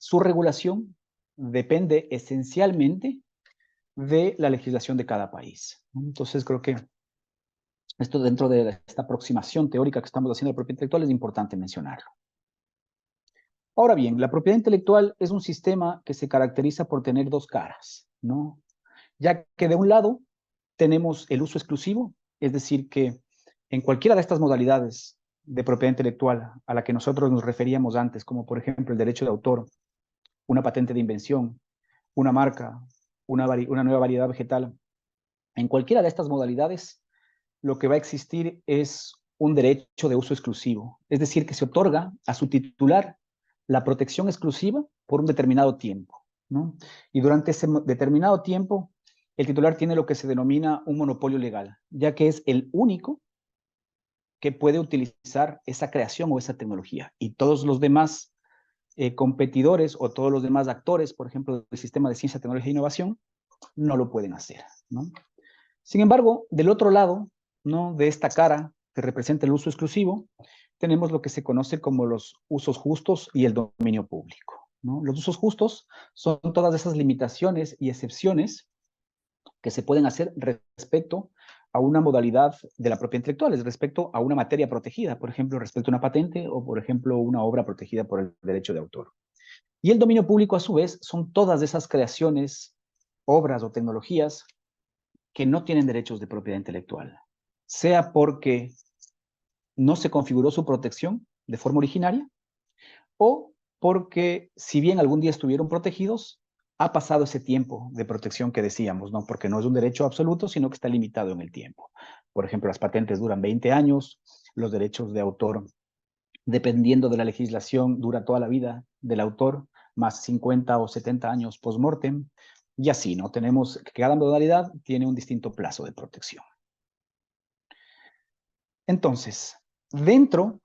su regulación depende esencialmente de la legislación de cada país, ¿no? Entonces, creo que esto dentro de esta aproximación teórica que estamos haciendo de la propiedad intelectual es importante mencionarlo. Ahora bien, la propiedad intelectual es un sistema que se caracteriza por tener dos caras, ¿no? Ya que de un lado tenemos el uso exclusivo, es decir, que en cualquiera de estas modalidades de propiedad intelectual a la que nosotros nos referíamos antes, como por ejemplo el derecho de autor, una patente de invención, una marca, una nueva variedad vegetal, en cualquiera de estas modalidades lo que va a existir es un derecho de uso exclusivo, es decir, que se otorga a su titular la protección exclusiva por un determinado tiempo, ¿no? Y durante ese determinado tiempo, el titular tiene lo que se denomina un monopolio legal, ya que es el único que puede utilizar esa creación o esa tecnología. Y todos los demás competidores o todos los demás actores, por ejemplo, del sistema de ciencia, tecnología e innovación, no lo pueden hacer, ¿no? Sin embargo, del otro lado, ¿no? De esta cara que representa el uso exclusivo, tenemos lo que se conoce como los usos justos y el dominio público, ¿no? Los usos justos son todas esas limitaciones y excepciones que se pueden hacer respecto a una modalidad de la propiedad intelectual, es respecto a una materia protegida, por ejemplo, respecto a una patente o, por ejemplo, una obra protegida por el derecho de autor. Y el dominio público, a su vez, son todas esas creaciones, obras o tecnologías que no tienen derechos de propiedad intelectual, sea porque no se configuró su protección de forma originaria o porque, si bien algún día estuvieron protegidos, ha pasado ese tiempo de protección que decíamos, ¿no? Porque no es un derecho absoluto, sino que está limitado en el tiempo. Por ejemplo, las patentes duran 20 años, los derechos de autor, dependiendo de la legislación, dura toda la vida del autor, más 50 o 70 años post-mortem, y así, ¿no? Tenemos que cada modalidad tiene un distinto plazo de protección. Entonces, dentro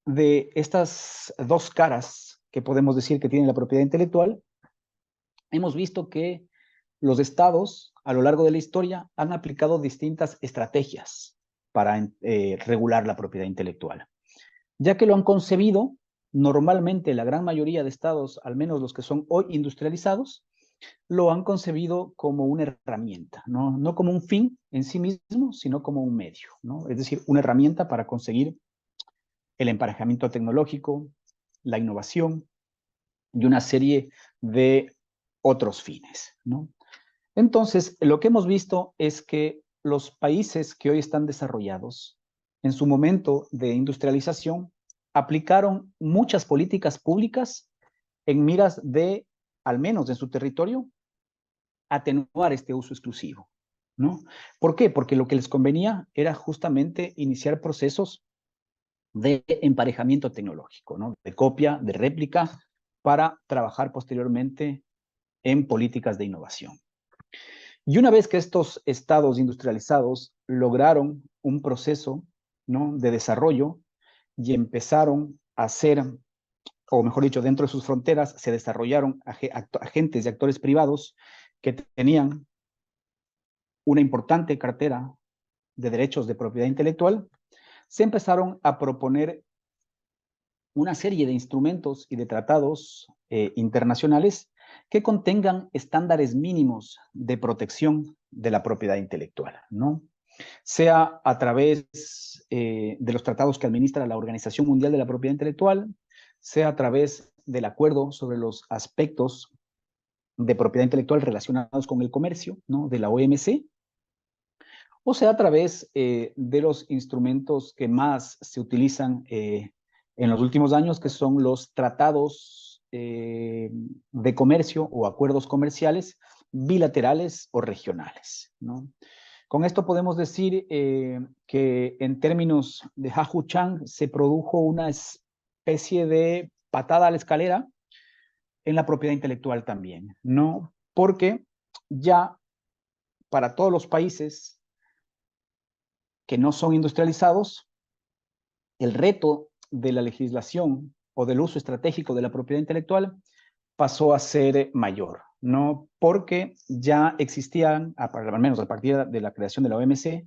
de estas dos caras que podemos decir que tiene la propiedad intelectual, hemos visto que los estados a lo largo de la historia han aplicado distintas estrategias para regular la propiedad intelectual, ya que lo han concebido normalmente la gran mayoría de estados, al menos los que son hoy industrializados, lo han concebido como una herramienta, ¿no? No como un fin en sí mismo, sino como un medio, ¿no? Es decir, una herramienta para conseguir el emparejamiento tecnológico, la innovación y una serie de otros fines, ¿no? Entonces, lo que hemos visto es que los países que hoy están desarrollados, en su momento de industrialización, aplicaron muchas políticas públicas en miras de, al menos en su territorio, atenuar este uso exclusivo, ¿no? ¿Por qué? Porque lo que les convenía era justamente iniciar procesos de emparejamiento tecnológico, ¿no? De copia, de réplica, para trabajar posteriormente en políticas de innovación. Y una vez que estos estados industrializados lograron un proceso, ¿no?, de desarrollo y empezaron a hacer, o mejor dicho, dentro de sus fronteras se desarrollaron agentes y actores privados que tenían una importante cartera de derechos de propiedad intelectual, se empezaron a proponer una serie de instrumentos y de tratados internacionales que contengan estándares mínimos de protección de la propiedad intelectual, ¿no? Sea a través de los tratados que administra la Organización Mundial de la Propiedad Intelectual, sea a través del acuerdo sobre los aspectos de propiedad intelectual relacionados con el comercio, ¿no?, de la OMC, o sea a través de los instrumentos que más se utilizan en los últimos años, que son los tratados de comercio o acuerdos comerciales bilaterales o regionales, ¿no? Con esto podemos decir que en términos de Hahu Chang se produjo una especie de patada a la escalera en la propiedad intelectual también, ¿no? Porque ya para todos los países que no son industrializados, el reto de la legislación o del uso estratégico de la propiedad intelectual pasó a ser mayor, ¿no? Porque ya existían, al menos a partir de la creación de la OMC,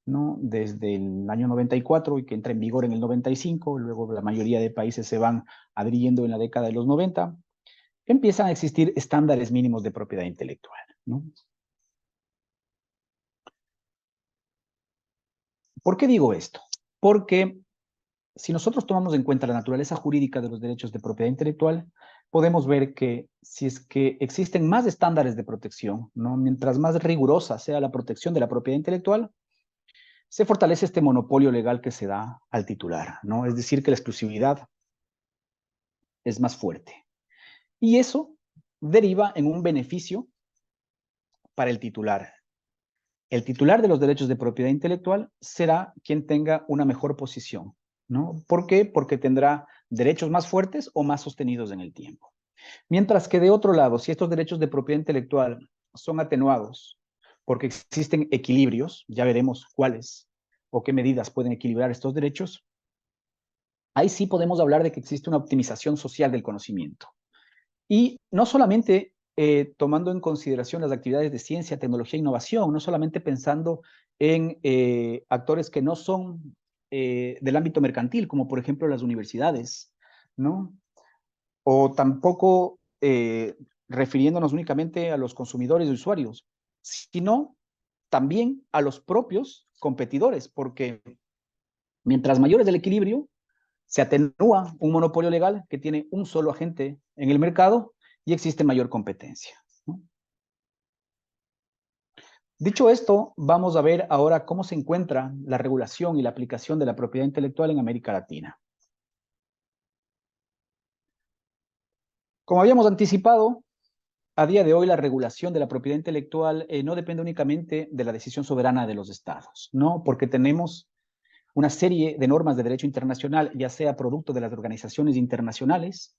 ¿no?, desde el año 94 y que entra en vigor en el 95, luego la mayoría de países se van adhiriendo en la década de los 90, empiezan a existir estándares mínimos de propiedad intelectual, ¿no? ¿Por qué digo esto? Porque si nosotros tomamos en cuenta la naturaleza jurídica de los derechos de propiedad intelectual, podemos ver que si es que existen más estándares de protección, ¿no?, mientras más rigurosa sea la protección de la propiedad intelectual, se fortalece este monopolio legal que se da al titular, ¿no? Es decir, que la exclusividad es más fuerte. Y eso deriva en un beneficio para el titular. El titular de los derechos de propiedad intelectual será quien tenga una mejor posición, ¿no? ¿Por qué? Porque tendrá derechos más fuertes o más sostenidos en el tiempo. Mientras que de otro lado, si estos derechos de propiedad intelectual son atenuados porque existen equilibrios, ya veremos cuáles o qué medidas pueden equilibrar estos derechos, ahí sí podemos hablar de que existe una optimización social del conocimiento. Y no solamente tomando en consideración las actividades de ciencia, tecnología e innovación, no solamente pensando en actores que no son del ámbito mercantil, como por ejemplo las universidades, ¿no? O tampoco refiriéndonos únicamente a los consumidores y usuarios, sino también a los propios competidores, porque mientras mayor es el equilibrio, se atenúa un monopolio legal que tiene un solo agente en el mercado y existe mayor competencia, ¿no? Dicho esto, vamos a ver ahora cómo se encuentra la regulación y la aplicación de la propiedad intelectual en América Latina. Como habíamos anticipado, a día de hoy la regulación de la propiedad intelectual no depende únicamente de la decisión soberana de los estados, ¿no? Porque tenemos una serie de normas de derecho internacional, ya sea producto de las organizaciones internacionales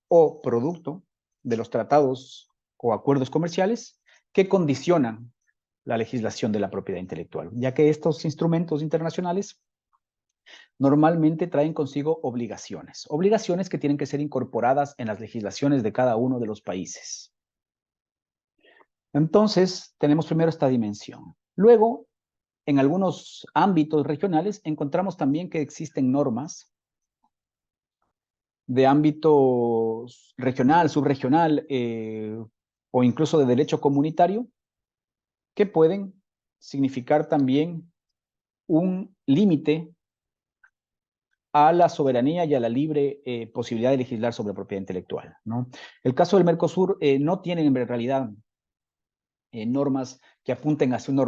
o producto de los tratados o acuerdos comerciales que condicionan la legislación de la propiedad intelectual, ya que estos instrumentos internacionales normalmente traen consigo obligaciones que tienen que ser incorporadas en las legislaciones de cada uno de los países. Entonces, tenemos primero esta dimensión. Luego, en algunos ámbitos regionales, encontramos también que existen normas de ámbito regional, subregional, o incluso de derecho comunitario, que pueden significar también un límite a la soberanía y a la libre posibilidad de legislar sobre propiedad intelectual, ¿no? El caso del Mercosur no tiene en realidad normas que apunten hacia una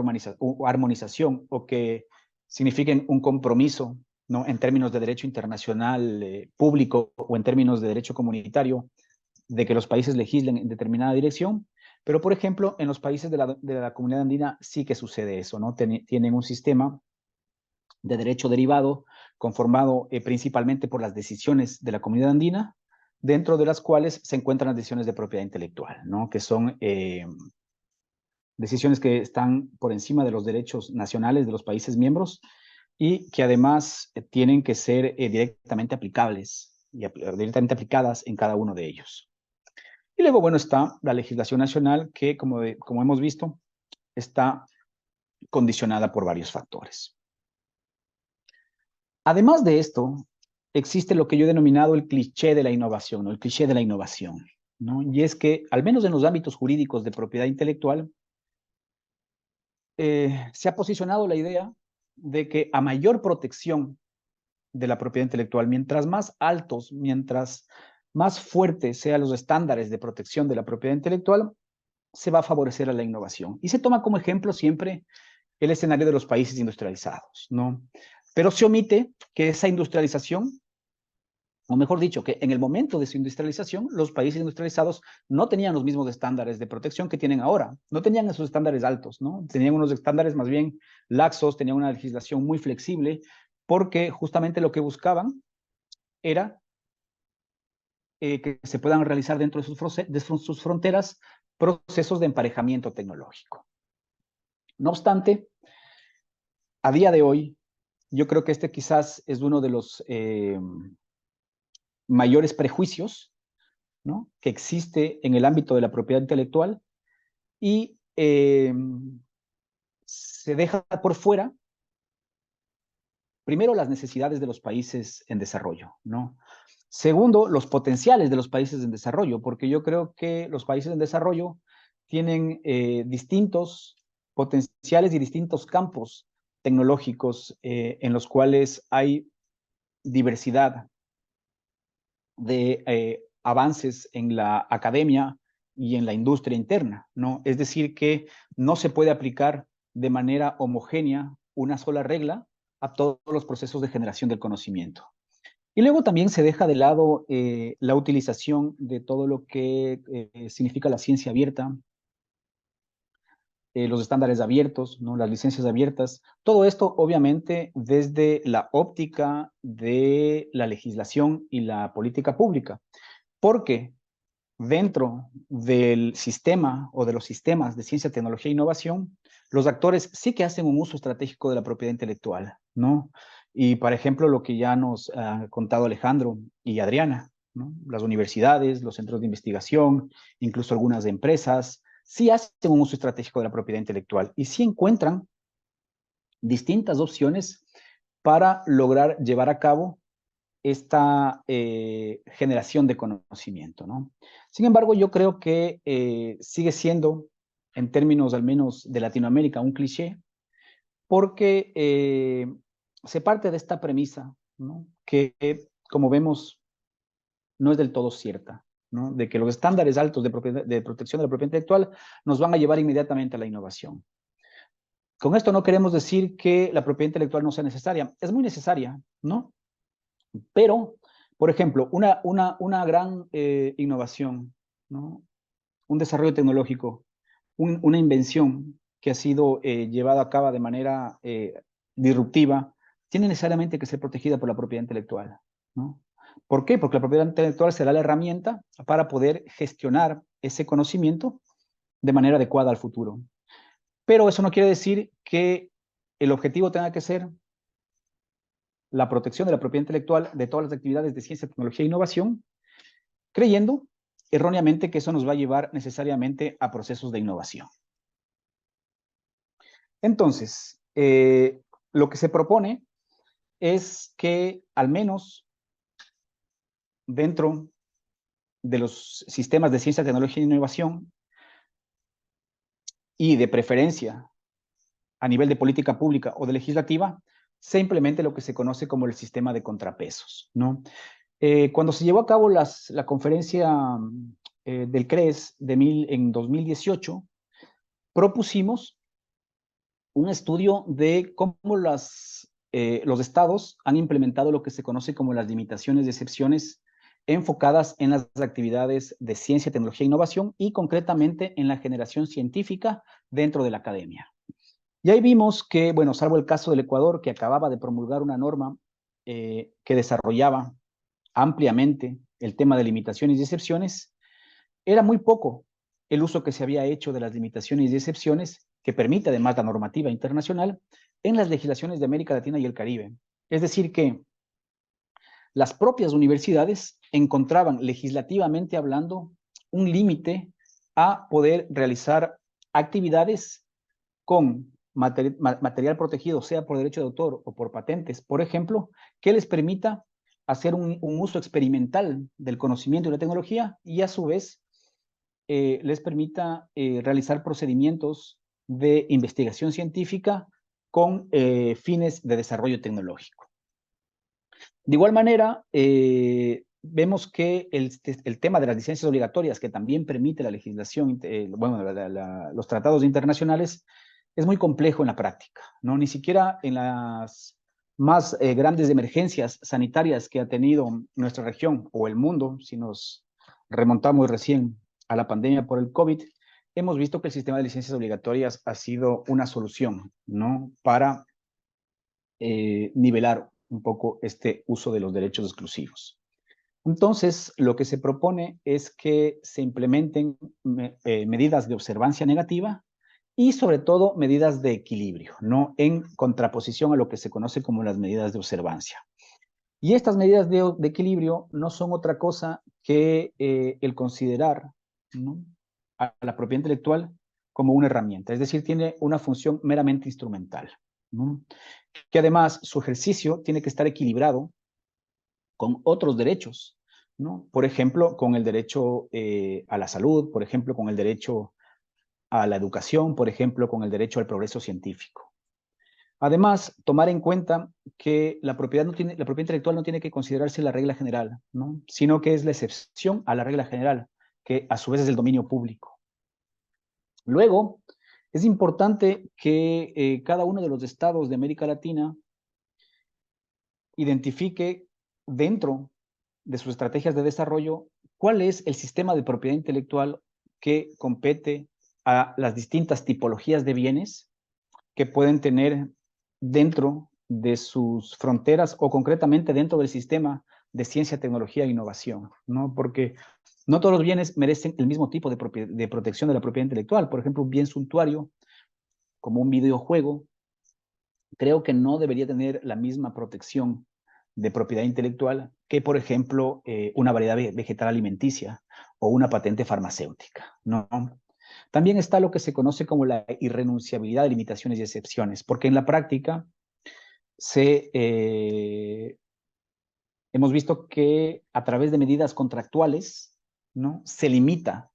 armonización o que signifiquen un compromiso, ¿no? En términos de derecho internacional público o en términos de derecho comunitario, de que los países legislen en determinada dirección. Pero, por ejemplo, en los países de la comunidad andina sí que sucede eso, ¿no? Tienen un sistema de derecho derivado conformado principalmente por las decisiones de la comunidad andina, dentro de las cuales se encuentran las decisiones de propiedad intelectual, ¿no? Que son decisiones que están por encima de los derechos nacionales de los países miembros y que además tienen que ser directamente aplicables y directamente aplicadas en cada uno de ellos. Y luego, bueno, está la legislación nacional que, como hemos visto, está condicionada por varios factores. Además de esto, existe lo que yo he denominado el cliché de la innovación, ¿no? El cliché de la innovación, ¿no? Y es que, al menos en los ámbitos jurídicos de propiedad intelectual, se ha posicionado la idea de que a mayor protección de la propiedad intelectual, mientras más altos, mientras más fuertes sean los estándares de protección de la propiedad intelectual, se va a favorecer a la innovación. Y se toma como ejemplo siempre el escenario de los países industrializados, ¿no? Pero se omite que esa industrialización, o mejor dicho, que en el momento de su industrialización, los países industrializados no tenían los mismos estándares de protección que tienen ahora. No tenían esos estándares altos, ¿no? Tenían unos estándares más bien laxos, tenían una legislación muy flexible, porque justamente lo que buscaban era que se puedan realizar dentro de sus fronteras procesos de emparejamiento tecnológico. No obstante, a día de hoy, yo creo que este quizás es uno de los mayores prejuicios, ¿no?, que existe en el ámbito de la propiedad intelectual y se deja por fuera, primero, las necesidades de los países en desarrollo, ¿no? Segundo, los potenciales de los países en desarrollo, porque yo creo que los países en desarrollo tienen distintos potenciales y distintos campos tecnológicos en los cuales hay diversidad de avances en la academia y en la industria interna, ¿no? Es decir, que no se puede aplicar de manera homogénea una sola regla a todos los procesos de generación del conocimiento. Y luego también se deja de lado la utilización de todo lo que significa la ciencia abierta, los estándares abiertos, ¿no?, las licencias abiertas. Todo esto, obviamente, desde la óptica de la legislación y la política pública. Porque dentro del sistema o de los sistemas de ciencia, tecnología e innovación, los actores sí que hacen un uso estratégico de la propiedad intelectual, ¿no? Y, por ejemplo, lo que ya nos ha contado Alejandro y Adriana, ¿no? Las universidades, los centros de investigación, incluso algunas empresas, sí hacen un uso estratégico de la propiedad intelectual y sí encuentran distintas opciones para lograr llevar a cabo esta generación de conocimiento, ¿no? Sin embargo, yo creo que sigue siendo, en términos al menos de Latinoamérica, un cliché, porque se parte de esta premisa, ¿no?, que, como vemos, no es del todo cierta, ¿no?, de que los estándares altos de protección de la propiedad intelectual nos van a llevar inmediatamente a la innovación. Con esto no queremos decir que la propiedad intelectual no sea necesaria. Es muy necesaria, ¿no? Pero, por ejemplo, una gran innovación, ¿no?, un desarrollo tecnológico, una invención que ha sido llevada a cabo de manera disruptiva, tiene necesariamente que ser protegida por la propiedad intelectual, ¿no? ¿Por qué? Porque la propiedad intelectual será la herramienta para poder gestionar ese conocimiento de manera adecuada al futuro. Pero eso no quiere decir que el objetivo tenga que ser la protección de la propiedad intelectual de todas las actividades de ciencia, tecnología e innovación, creyendo erróneamente que eso nos va a llevar necesariamente a procesos de innovación. Entonces, lo que se propone es que, al menos dentro de los sistemas de ciencia, tecnología e innovación, y de preferencia a nivel de política pública o de legislativa, se implemente lo que se conoce como el sistema de contrapesos, ¿no? Cuando se llevó a cabo la conferencia del CRES en 2018, propusimos un estudio de cómo los estados han implementado lo que se conoce como las limitaciones y excepciones enfocadas en las actividades de ciencia, tecnología e innovación y concretamente en la generación científica dentro de la academia. Y ahí vimos que, bueno, salvo el caso del Ecuador, que acababa de promulgar una norma que desarrollaba ampliamente el tema de limitaciones y excepciones, era muy poco el uso que se había hecho de las limitaciones y excepciones que permite además la normativa internacional en las legislaciones de América Latina y el Caribe. Es decir, que las propias universidades encontraban legislativamente hablando un límite a poder realizar actividades con material protegido, sea por derecho de autor o por patentes, por ejemplo, que les permita hacer un uso experimental del conocimiento y la tecnología y a su vez les permita realizar procedimientos de investigación científica con fines de desarrollo tecnológico. De igual manera, vemos que el tema de las licencias obligatorias, que también permite la legislación, bueno, los tratados internacionales, es muy complejo en la práctica, ¿no? Ni siquiera en las más grandes emergencias sanitarias que ha tenido nuestra región o el mundo, si nos remontamos recién a la pandemia por el COVID, hemos visto que el sistema de licencias obligatorias ha sido una solución, ¿no? Para nivelar un poco este uso de los derechos exclusivos. Entonces, lo que se propone es que se implementen medidas de observancia negativa y sobre todo medidas de equilibrio, ¿no? En contraposición a lo que se conoce como las medidas de observancia. Y estas medidas de equilibrio no son otra cosa que el considerar, ¿no?, a la propiedad intelectual como una herramienta, es decir, tiene una función meramente instrumental, ¿no?, que además su ejercicio tiene que estar equilibrado con otros derechos, ¿no? Por ejemplo, con el derecho a la salud, por ejemplo, con el derecho a la educación, por ejemplo, con el derecho al progreso científico. Además, tomar en cuenta que la propiedad intelectual no tiene que considerarse la regla general, ¿no?, sino que es la excepción a la regla general, que a su vez es el dominio público. Luego, es importante que cada uno de los estados de América Latina identifique dentro de sus estrategias de desarrollo cuál es el sistema de propiedad intelectual que compete a las distintas tipologías de bienes que pueden tener dentro de sus fronteras o concretamente dentro del sistema de ciencia, tecnología e innovación, ¿no? Porque no todos los bienes merecen el mismo tipo de protección de la propiedad intelectual. Por ejemplo, un bien suntuario, como un videojuego, creo que no debería tener la misma protección de propiedad intelectual que, por ejemplo, una variedad vegetal alimenticia o una patente farmacéutica, ¿no? También está lo que se conoce como la irrenunciabilidad de limitaciones y excepciones, porque en la práctica hemos visto que a través de medidas contractuales, ¿no?, se limita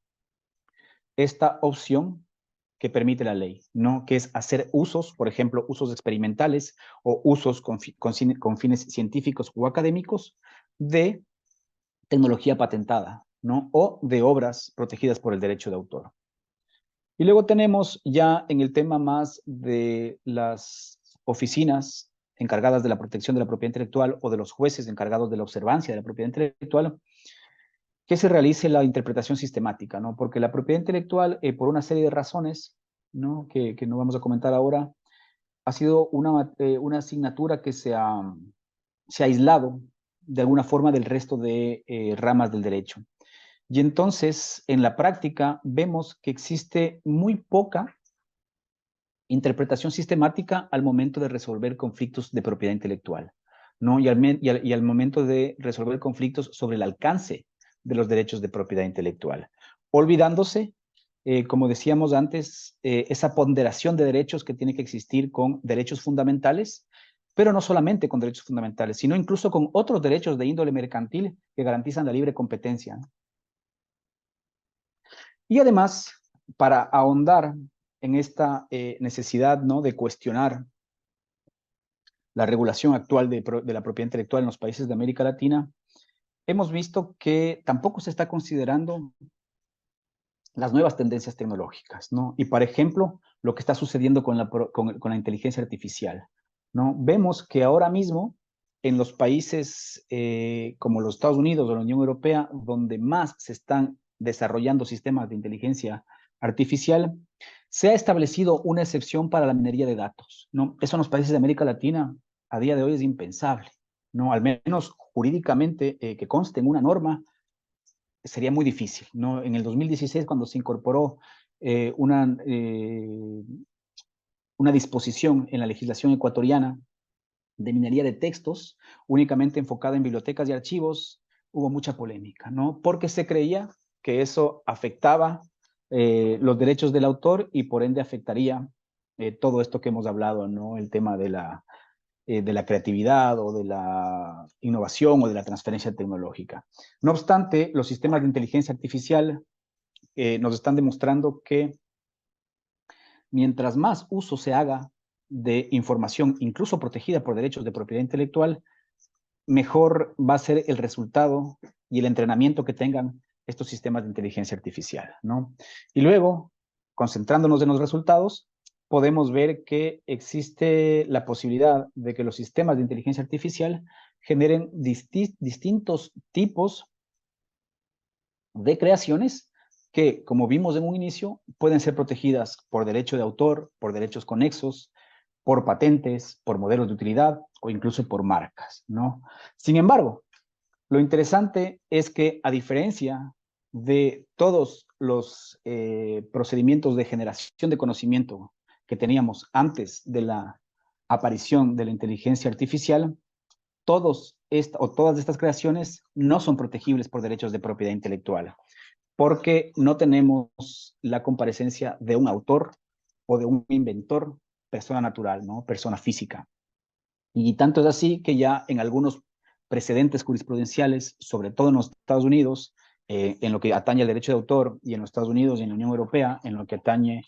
esta opción que permite la ley, ¿no?, que es hacer usos, por ejemplo, usos experimentales o usos con fines científicos o académicos de tecnología patentada, ¿no?, o de obras protegidas por el derecho de autor. Y luego tenemos ya en el tema más de las oficinas encargadas de la protección de la propiedad intelectual o de los jueces encargados de la observancia de la propiedad intelectual, que se realice la interpretación sistemática, ¿no? Porque la propiedad intelectual, por una serie de razones, ¿no?, que no vamos a comentar ahora, ha sido una asignatura que se ha aislado de alguna forma del resto de ramas del derecho. Y entonces, en la práctica, vemos que existe muy poca interpretación sistemática al momento de resolver conflictos de propiedad intelectual, ¿no? Y al momento de resolver conflictos sobre el alcance de los derechos de propiedad intelectual, olvidándose, como decíamos antes, esa ponderación de derechos que tiene que existir con derechos fundamentales, pero no solamente con derechos fundamentales, sino incluso con otros derechos de índole mercantil que garantizan la libre competencia. Y además, para ahondar en esta necesidad, ¿no?, de cuestionar la regulación actual de la propiedad intelectual en los países de América Latina, hemos visto que tampoco se está considerando las nuevas tendencias tecnológicas, ¿no? Y, por ejemplo, lo que está sucediendo con la inteligencia artificial, ¿no? Vemos que ahora mismo, en los países como los Estados Unidos o la Unión Europea, donde más se están desarrollando sistemas de inteligencia artificial, se ha establecido una excepción para la minería de datos, ¿no? Eso en los países de América Latina a día de hoy es impensable, ¿no? Al menos jurídicamente, que conste en una norma, sería muy difícil, ¿no? En el 2016, cuando se incorporó una disposición en la legislación ecuatoriana de minería de textos, únicamente enfocada en bibliotecas y archivos, hubo mucha polémica, ¿no? Porque se creía que eso afectaba los derechos del autor y por ende afectaría todo esto que hemos hablado, ¿no? El tema de la creatividad o de la innovación o de la transferencia tecnológica. No obstante, los sistemas de inteligencia artificial nos están demostrando que mientras más uso se haga de información, incluso protegida por derechos de propiedad intelectual, mejor va a ser el resultado y el entrenamiento que tengan estos sistemas de inteligencia artificial, ¿no? Y luego, concentrándonos en los resultados, podemos ver que existe la posibilidad de que los sistemas de inteligencia artificial generen distintos tipos de creaciones que, como vimos en un inicio, pueden ser protegidas por derecho de autor, por derechos conexos, por patentes, por modelos de utilidad o incluso por marcas, ¿no? Sin embargo, lo interesante es que, a diferencia de todos los procedimientos de generación de conocimiento que teníamos antes de la aparición de la inteligencia artificial, todas estas creaciones no son protegibles por derechos de propiedad intelectual, porque no tenemos la comparecencia de un autor o de un inventor, persona natural, ¿no? Persona física. Y tanto es así que ya en algunos precedentes jurisprudenciales, sobre todo en los Estados Unidos, en lo que atañe al derecho de autor, y en los Estados Unidos y en la Unión Europea, en lo que atañe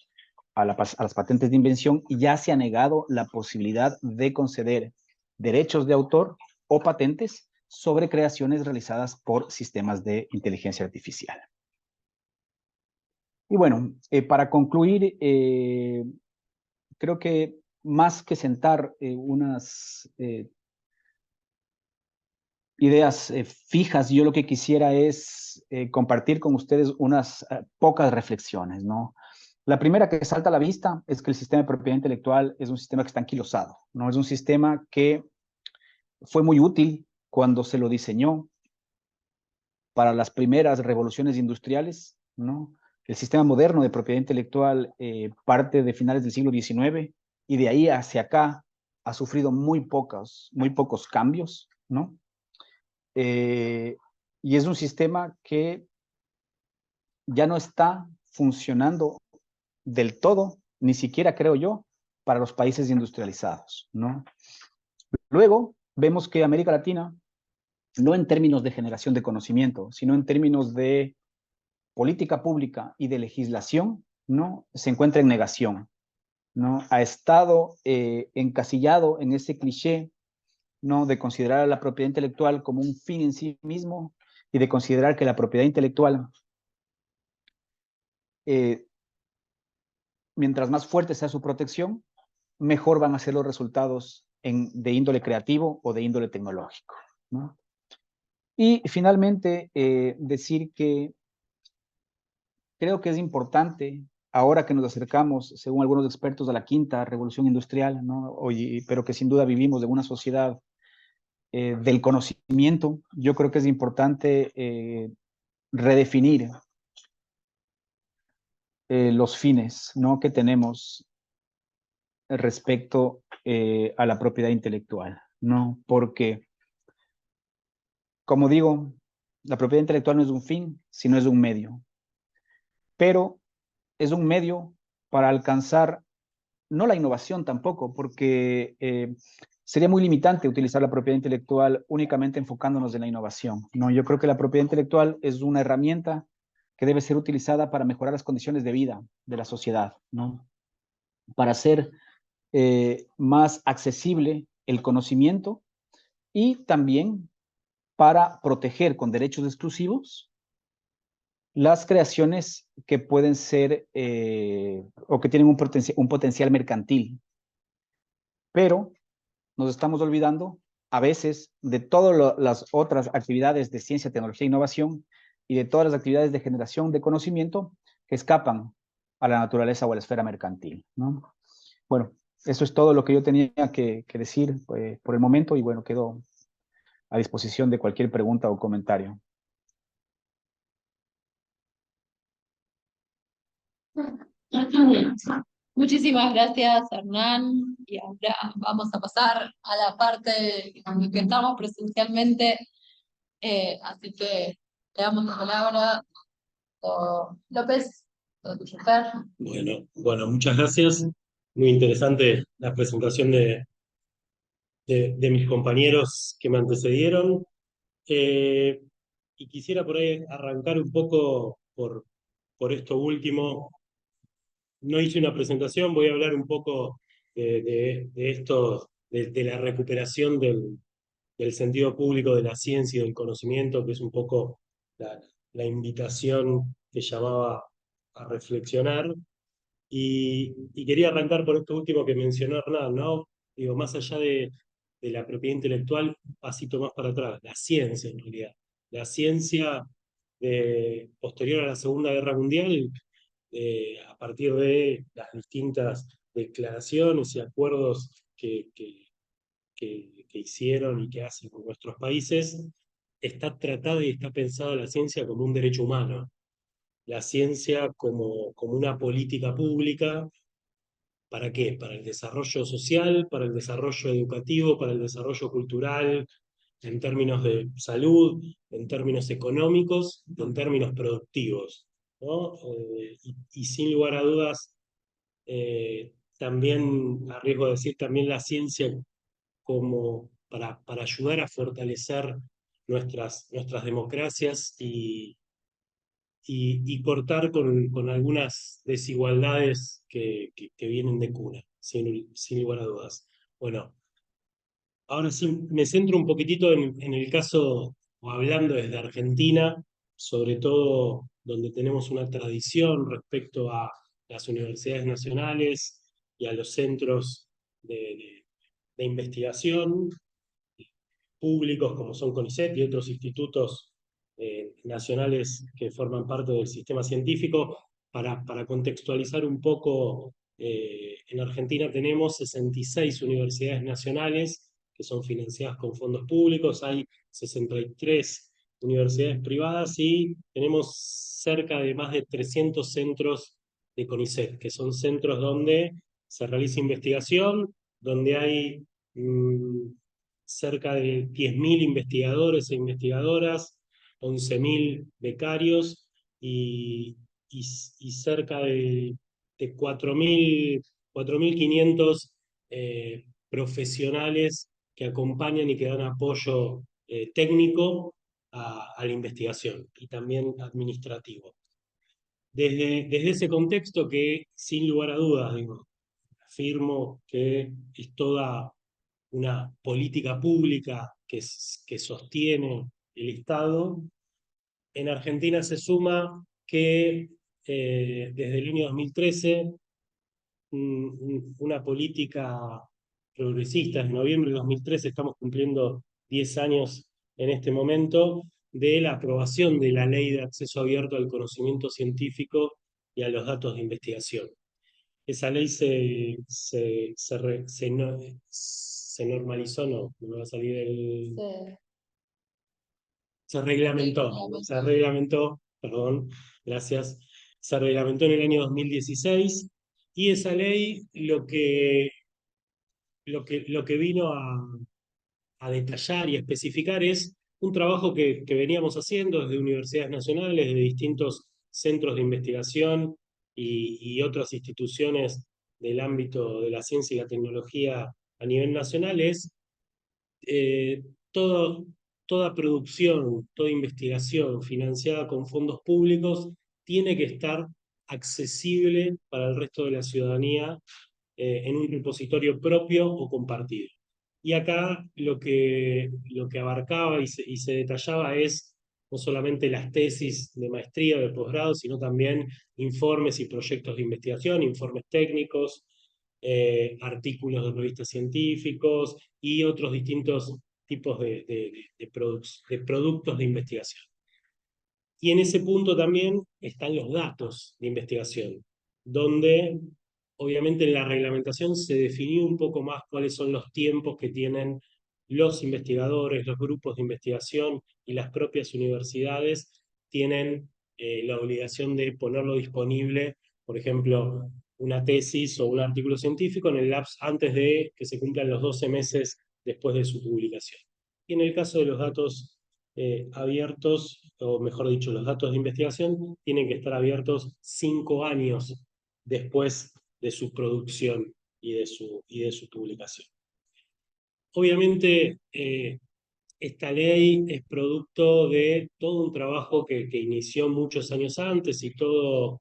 a las patentes de invención, ya se ha negado la posibilidad de conceder derechos de autor o patentes sobre creaciones realizadas por sistemas de inteligencia artificial. Y bueno, para concluir, creo que más que sentar unas ideas fijas, yo lo que quisiera es compartir con ustedes unas pocas reflexiones, ¿no? La primera que salta a la vista es que el sistema de propiedad intelectual es un sistema que está anquilosado, ¿no? Es un sistema que fue muy útil cuando se lo diseñó para las primeras revoluciones industriales, ¿no? El sistema moderno de propiedad intelectual parte de finales del siglo XIX y de ahí hacia acá ha sufrido muy pocos cambios, ¿no? Y es un sistema que ya no está funcionando del todo, ni siquiera creo yo, para los países industrializados, ¿no? Luego vemos que América Latina, no en términos de generación de conocimiento, sino en términos de política pública y de legislación, ¿no?, se encuentra en negación, ¿no? Ha estado encasillado en ese cliché, ¿no?, de considerar a la propiedad intelectual como un fin en sí mismo y de considerar que la propiedad intelectual, mientras más fuerte sea su protección, mejor van a ser los resultados de índole creativo o de índole tecnológico, ¿no? Y finalmente, decir que creo que es importante, ahora que nos acercamos, según algunos expertos, a la quinta revolución industrial, ¿no? Pero que sin duda vivimos en una sociedad del conocimiento, yo creo que es importante redefinir los fines, ¿no?, que tenemos respecto a la propiedad intelectual, ¿no? Porque, como digo, la propiedad intelectual no es un fin, sino es un medio. Pero es un medio para alcanzar, no la innovación tampoco, porque sería muy limitante utilizar la propiedad intelectual únicamente enfocándonos en la innovación, ¿no? Yo creo que la propiedad intelectual es una herramienta que debe ser utilizada para mejorar las condiciones de vida de la sociedad, ¿no? para hacer más accesible el conocimiento y también para proteger con derechos exclusivos las creaciones que pueden ser o que tienen un potencial mercantil. Pero nos estamos olvidando a veces de todas las otras actividades de ciencia, tecnología e innovación y de todas las actividades de generación de conocimiento que escapan a la naturaleza o a la esfera mercantil, ¿no? Bueno, eso es todo lo que yo tenía que decir por el momento y bueno, quedo a disposición de cualquier pregunta o comentario. Muchísimas gracias, Hernán. Y ahora vamos a pasar a la parte en la que estamos presencialmente. Así que le damos la palabra a López, todo tuyo, Fer. Bueno, muchas gracias. Muy interesante la presentación de mis compañeros que me antecedieron. Y quisiera por ahí arrancar un poco por esto último. No hice una presentación, voy a hablar un poco de esto, de la recuperación del sentido público de la ciencia y del conocimiento, que es un poco la invitación que llamaba a reflexionar. Y quería arrancar por esto último que mencionó Hernán, ¿no? Digo, más allá de la propiedad intelectual, un pasito más para atrás, la ciencia en realidad. La ciencia posterior a la Segunda Guerra Mundial, a partir de las distintas declaraciones y acuerdos que hicieron y que hacen con nuestros países, está tratada y está pensada la ciencia como un derecho humano, la ciencia como una política pública. ¿Para qué? Para el desarrollo social, para el desarrollo educativo, para el desarrollo cultural, en términos de salud, en términos económicos, en términos productivos, ¿no? Y sin lugar a dudas, también, a riesgo de decir, también la ciencia como para ayudar a fortalecer nuestras democracias y cortar con algunas desigualdades que vienen de cuna, sin lugar a dudas. Bueno, ahora sí me centro un poquitito en el caso, o hablando desde Argentina, sobre todo donde tenemos una tradición respecto a las universidades nacionales y a los centros de investigación públicos como son CONICET y otros institutos nacionales que forman parte del sistema científico. Para contextualizar un poco, en Argentina tenemos 66 universidades nacionales que son financiadas con fondos públicos, hay 63 universidades privadas y tenemos cerca de más de 300 centros de CONICET, que son centros donde se realiza investigación, donde hay cerca de 10.000 investigadores e investigadoras, 11.000 becarios y cerca de 4.500 profesionales que acompañan y que dan apoyo técnico a la investigación y también administrativo. Desde ese contexto que, sin lugar a dudas, digo, afirmo que es toda una política pública que sostiene el Estado, en Argentina se suma que desde el año 2013 una política progresista, en noviembre de 2013 estamos cumpliendo 10 años en este momento, de la aprobación de la Ley de Acceso Abierto al Conocimiento Científico y a los Datos de Investigación. Esa ley se normalizó, no me va a salir el... Se reglamentó, perdón, gracias. Se reglamentó en el año 2016 y esa ley lo que vino a detallar y a especificar es un trabajo que veníamos haciendo desde universidades nacionales, de distintos centros de investigación y otras instituciones del ámbito de la ciencia y la tecnología a nivel nacional, es eh, toda producción, toda investigación financiada con fondos públicos tiene que estar accesible para el resto de la ciudadanía en un repositorio propio o compartido. Y acá lo que abarcaba y se detallaba es no solamente las tesis de maestría o de posgrado, sino también informes y proyectos de investigación, informes técnicos, artículos de revistas científicos y otros distintos tipos de productos de investigación. Y en ese punto también están los datos de investigación, donde obviamente en la reglamentación se definió un poco más cuáles son los tiempos que tienen los investigadores, los grupos de investigación y las propias universidades tienen la obligación de ponerlo disponible, por ejemplo, una tesis o un artículo científico en el lapso antes de que se cumplan los 12 meses después de su publicación. Y en el caso de los datos abiertos, o mejor dicho, los datos de investigación tienen que estar abiertos 5 años después de su producción y de su publicación. Obviamente, esta ley es producto de todo un trabajo que inició muchos años antes y todo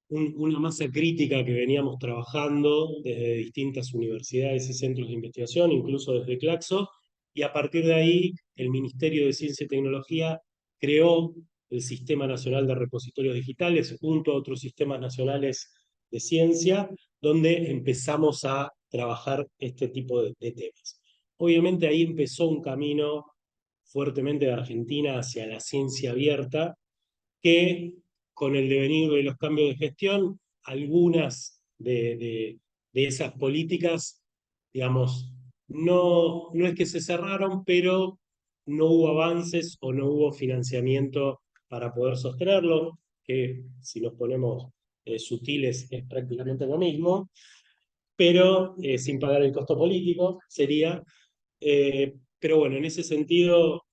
una masa crítica que veníamos trabajando desde distintas universidades y centros de investigación, incluso desde Claxo, y a partir de ahí el Ministerio de Ciencia y Tecnología creó el Sistema Nacional de Repositorios Digitales junto a otros sistemas nacionales de ciencia, donde empezamos a trabajar este tipo de temas. Obviamente ahí empezó un camino fuertemente de Argentina hacia la ciencia abierta, que con el devenir de los cambios de gestión, algunas de esas políticas, digamos, no es que se cerraron, pero no hubo avances o no hubo financiamiento para poder sostenerlo, que si nos ponemos sutiles es prácticamente lo mismo, pero sin pagar el costo político sería. Pero bueno, en ese sentido,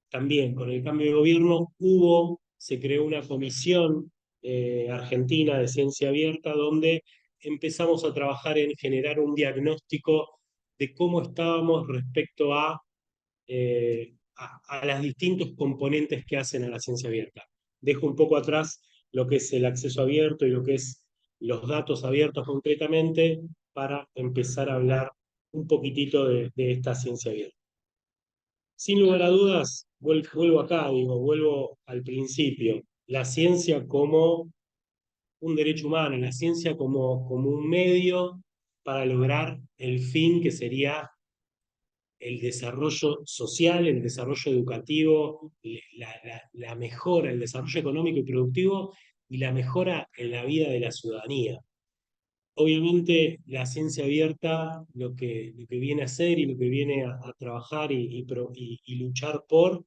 también con el cambio de gobierno se creó una comisión argentina de ciencia abierta donde empezamos a trabajar en generar un diagnóstico de cómo estábamos respecto a los distintos componentes que hacen a la ciencia abierta. Dejo un poco atrás lo que es el acceso abierto y lo que es los datos abiertos concretamente para empezar a hablar un poquitito de esta ciencia abierta. Sin lugar a dudas, vuelvo acá, vuelvo al principio. La ciencia como un derecho humano, la ciencia como un medio para lograr el fin que sería el desarrollo social, el desarrollo educativo, la mejora, el desarrollo económico y productivo y la mejora en la vida de la ciudadanía. Obviamente la ciencia abierta lo que viene a hacer y lo que viene a trabajar y luchar por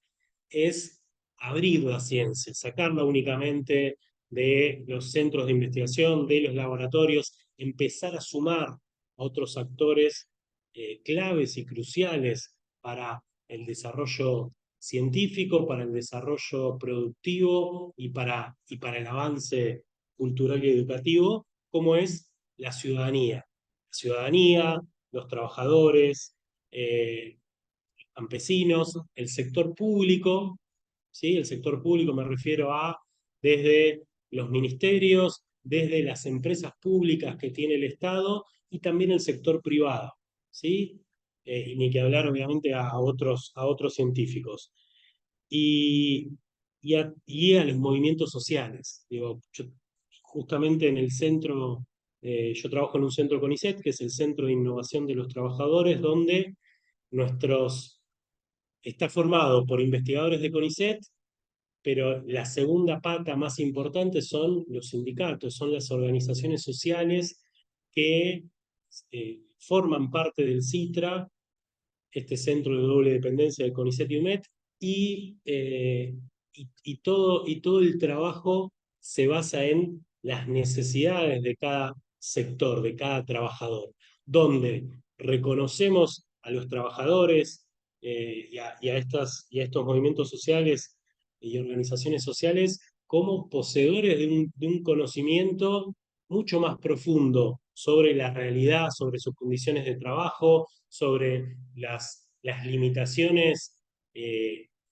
es abrir la ciencia, sacarla únicamente de los centros de investigación, de los laboratorios, empezar a sumar a otros actores claves y cruciales para el desarrollo científico, para el desarrollo productivo y para el avance cultural y educativo, como es la ciudadanía. La ciudadanía, los trabajadores, campesinos, el sector público, ¿sí? El sector público me refiero a desde los ministerios, desde las empresas públicas que tiene el Estado y también el sector privado, ¿sí? Y ni que hablar obviamente a otros científicos. Y a los movimientos sociales. Digo, justamente en el centro, yo trabajo en un centro CONICET, que es el Centro de Innovación de los Trabajadores, donde está formado por investigadores de CONICET, pero la segunda pata más importante son los sindicatos, son las organizaciones sociales que forman parte del CITRA, este centro de doble dependencia del CONICET y UMET, y todo el trabajo se basa en las necesidades de cada sector, de cada trabajador, donde reconocemos a los trabajadores y a estos movimientos sociales y organizaciones sociales como poseedores de un conocimiento mucho más profundo sobre la realidad, sobre sus condiciones de trabajo, sobre las limitaciones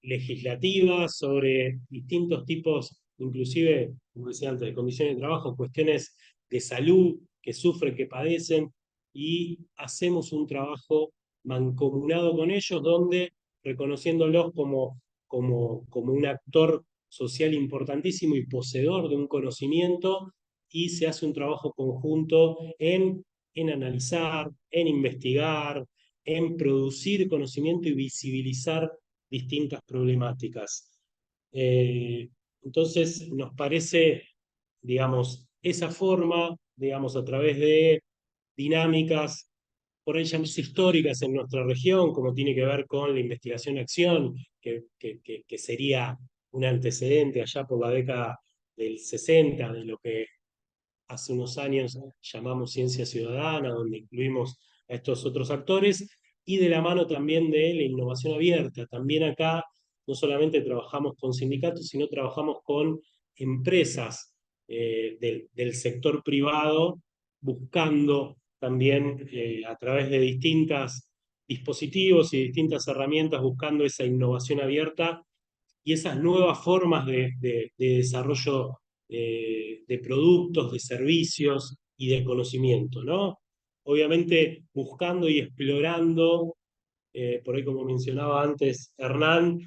legislativas, sobre distintos tipos inclusive, como decía antes, de condiciones de trabajo, cuestiones de salud que sufren, que padecen, y hacemos un trabajo mancomunado con ellos, donde reconociéndolos como un actor social importantísimo y poseedor de un conocimiento, y se hace un trabajo conjunto en analizar, en investigar, en producir conocimiento y visibilizar distintas problemáticas. Entonces, nos parece, digamos, esa forma, digamos, a través de dinámicas por ahí ya más históricas en nuestra región, como tiene que ver con la investigación-acción, que sería un antecedente allá por la década del 60, de lo que hace unos años llamamos ciencia ciudadana, donde incluimos a estos otros actores, y de la mano también de la innovación abierta. También acá no solamente trabajamos con sindicatos, sino trabajamos con empresas del sector privado, buscando también a través de distintos dispositivos y distintas herramientas, buscando esa innovación abierta y esas nuevas formas de desarrollo de productos, de servicios y de conocimiento, ¿no? Obviamente buscando y explorando, por ahí como mencionaba antes Hernán,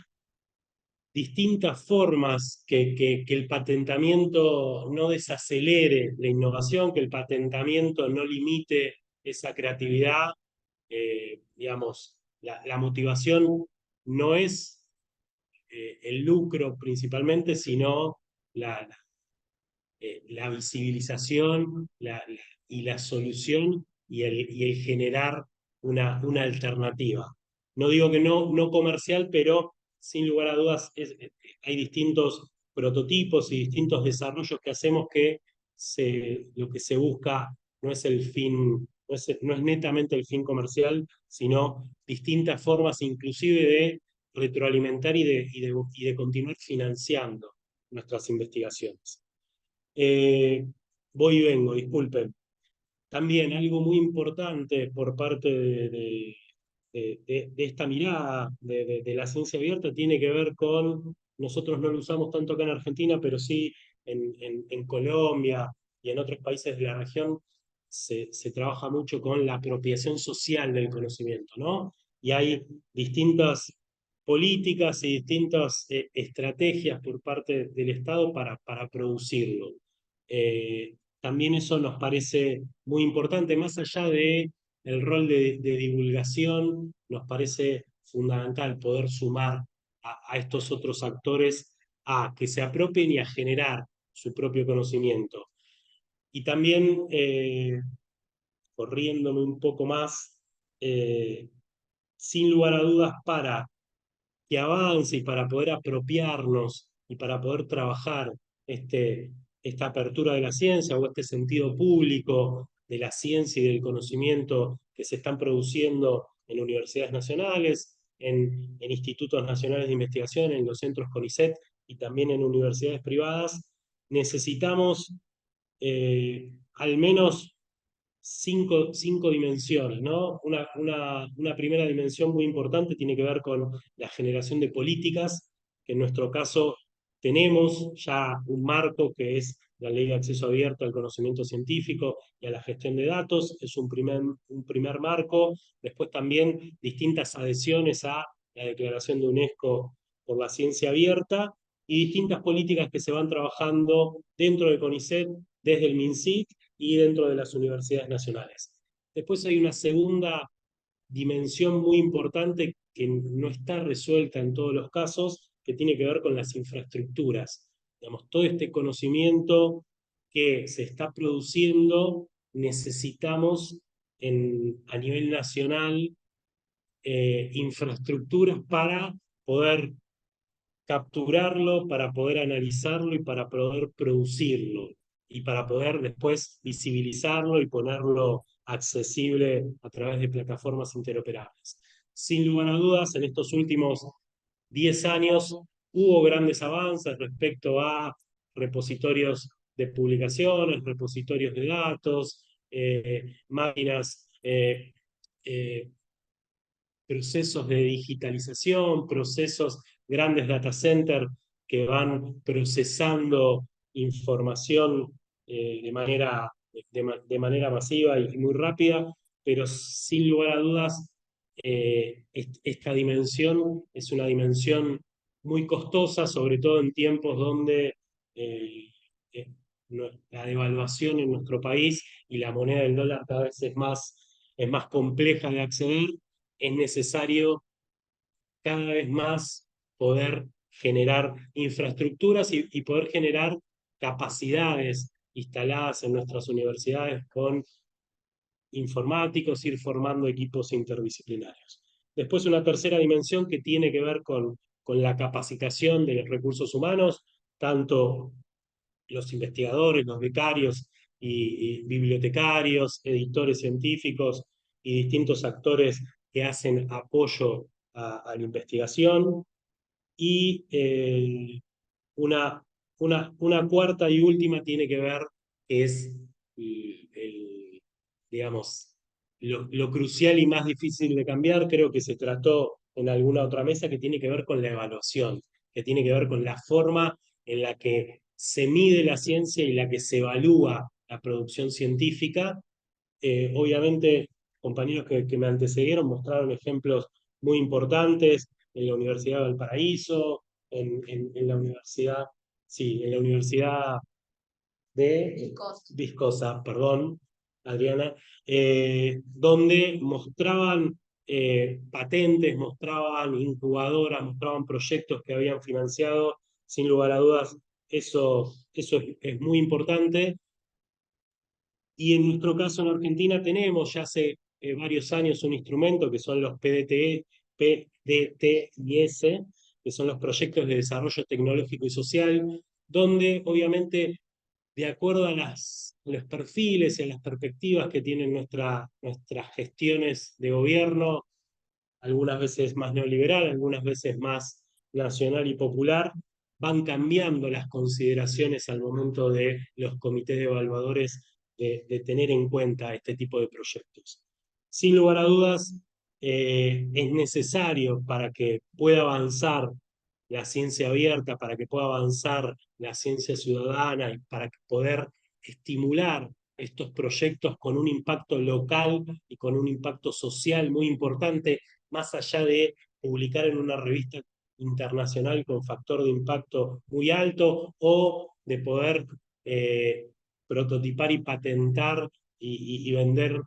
distintas formas que el patentamiento no desacelere la innovación, que el patentamiento no limite esa creatividad. Digamos, la motivación no es el lucro principalmente, sino la visibilización y la solución y el generar una alternativa. No digo que no comercial, pero sin lugar a dudas hay distintos prototipos y distintos desarrollos que hacemos que lo que se busca no es el fin, no es netamente el fin comercial, sino distintas formas inclusive de retroalimentar y de continuar financiando nuestras investigaciones. Voy y vengo, disculpen. También algo muy importante por parte de esta mirada de la ciencia abierta tiene que ver con, nosotros no lo usamos tanto acá en Argentina, pero sí en Colombia y en otros países de la región se trabaja mucho con la apropiación social del conocimiento, ¿no? Y hay distintas políticas y distintas estrategias por parte del Estado para producirlo. También eso nos parece muy importante, más allá de el rol de divulgación, nos parece fundamental poder sumar a estos otros actores a que se apropien y a generar su propio conocimiento. Y también, corriéndome un poco más, sin lugar a dudas, para que avance y para poder apropiarnos y para poder trabajar esta apertura de la ciencia o este sentido público de la ciencia y del conocimiento que se están produciendo en universidades nacionales, en institutos nacionales de investigación, en los centros CONICET y también en universidades privadas, necesitamos al menos cinco dimensiones, ¿no? Una primera dimensión muy importante tiene que ver con la generación de políticas, que en nuestro caso tenemos ya un marco que es la Ley de Acceso Abierto al Conocimiento Científico y a la Gestión de Datos, es un primer marco. Después también distintas adhesiones a la Declaración de UNESCO por la Ciencia Abierta y distintas políticas que se van trabajando dentro de CONICET, desde el MINCIT y dentro de las universidades nacionales. Después hay una segunda dimensión muy importante que no está resuelta en todos los casos, que tiene que ver con las infraestructuras. Digamos, todo este conocimiento que se está produciendo, necesitamos a nivel nacional infraestructuras para poder capturarlo, para poder analizarlo y para poder producirlo y para poder después visibilizarlo y ponerlo accesible a través de plataformas interoperables. Sin lugar a dudas, en estos últimos 10 años hubo grandes avances respecto a repositorios de publicaciones, repositorios de datos, máquinas, procesos de digitalización, procesos, grandes data centers que van procesando información de manera masiva y muy rápida, pero sin lugar a dudas, esta dimensión es una dimensión muy costosa, sobre todo en tiempos donde eh, eh, la devaluación en nuestro país y la moneda del dólar cada vez es más compleja de acceder. Es necesario cada vez más poder generar infraestructuras y poder generar capacidades instaladas en nuestras universidades con informáticos, ir formando equipos interdisciplinarios. Después una tercera dimensión que tiene que ver con la capacitación de los recursos humanos, tanto los investigadores, los becarios y bibliotecarios, editores científicos y distintos actores que hacen apoyo a la investigación. Y una, una cuarta y última tiene que ver, que es digamos, lo crucial y más difícil de cambiar, creo que se trató en alguna otra mesa, que tiene que ver con la evaluación, que tiene que ver con la forma en la que se mide la ciencia y la que se evalúa la producción científica. Obviamente, compañeros que me antecedieron mostraron ejemplos muy importantes en la Universidad de Valparaíso, en la universidad, sí, en la Universidad de Viscosa, perdón, Adriana, donde mostraban patentes, mostraban incubadoras, mostraban proyectos que habían financiado. Sin lugar a dudas, eso es muy importante. Y en nuestro caso en Argentina tenemos ya hace varios años un instrumento que son los PDT-IS, que son los proyectos de desarrollo tecnológico y social, donde obviamente de acuerdo a los perfiles y a las perspectivas que tienen nuestras gestiones de gobierno, algunas veces más neoliberal, algunas veces más nacional y popular, van cambiando las consideraciones al momento de los comités de evaluadores de tener en cuenta este tipo de proyectos. Sin lugar a dudas, es necesario para que pueda avanzar la ciencia abierta, para que pueda avanzar la ciencia ciudadana y para poder estimular estos proyectos con un impacto local y con un impacto social muy importante, más allá de publicar en una revista internacional con factor de impacto muy alto o de poder prototipar y patentar y vender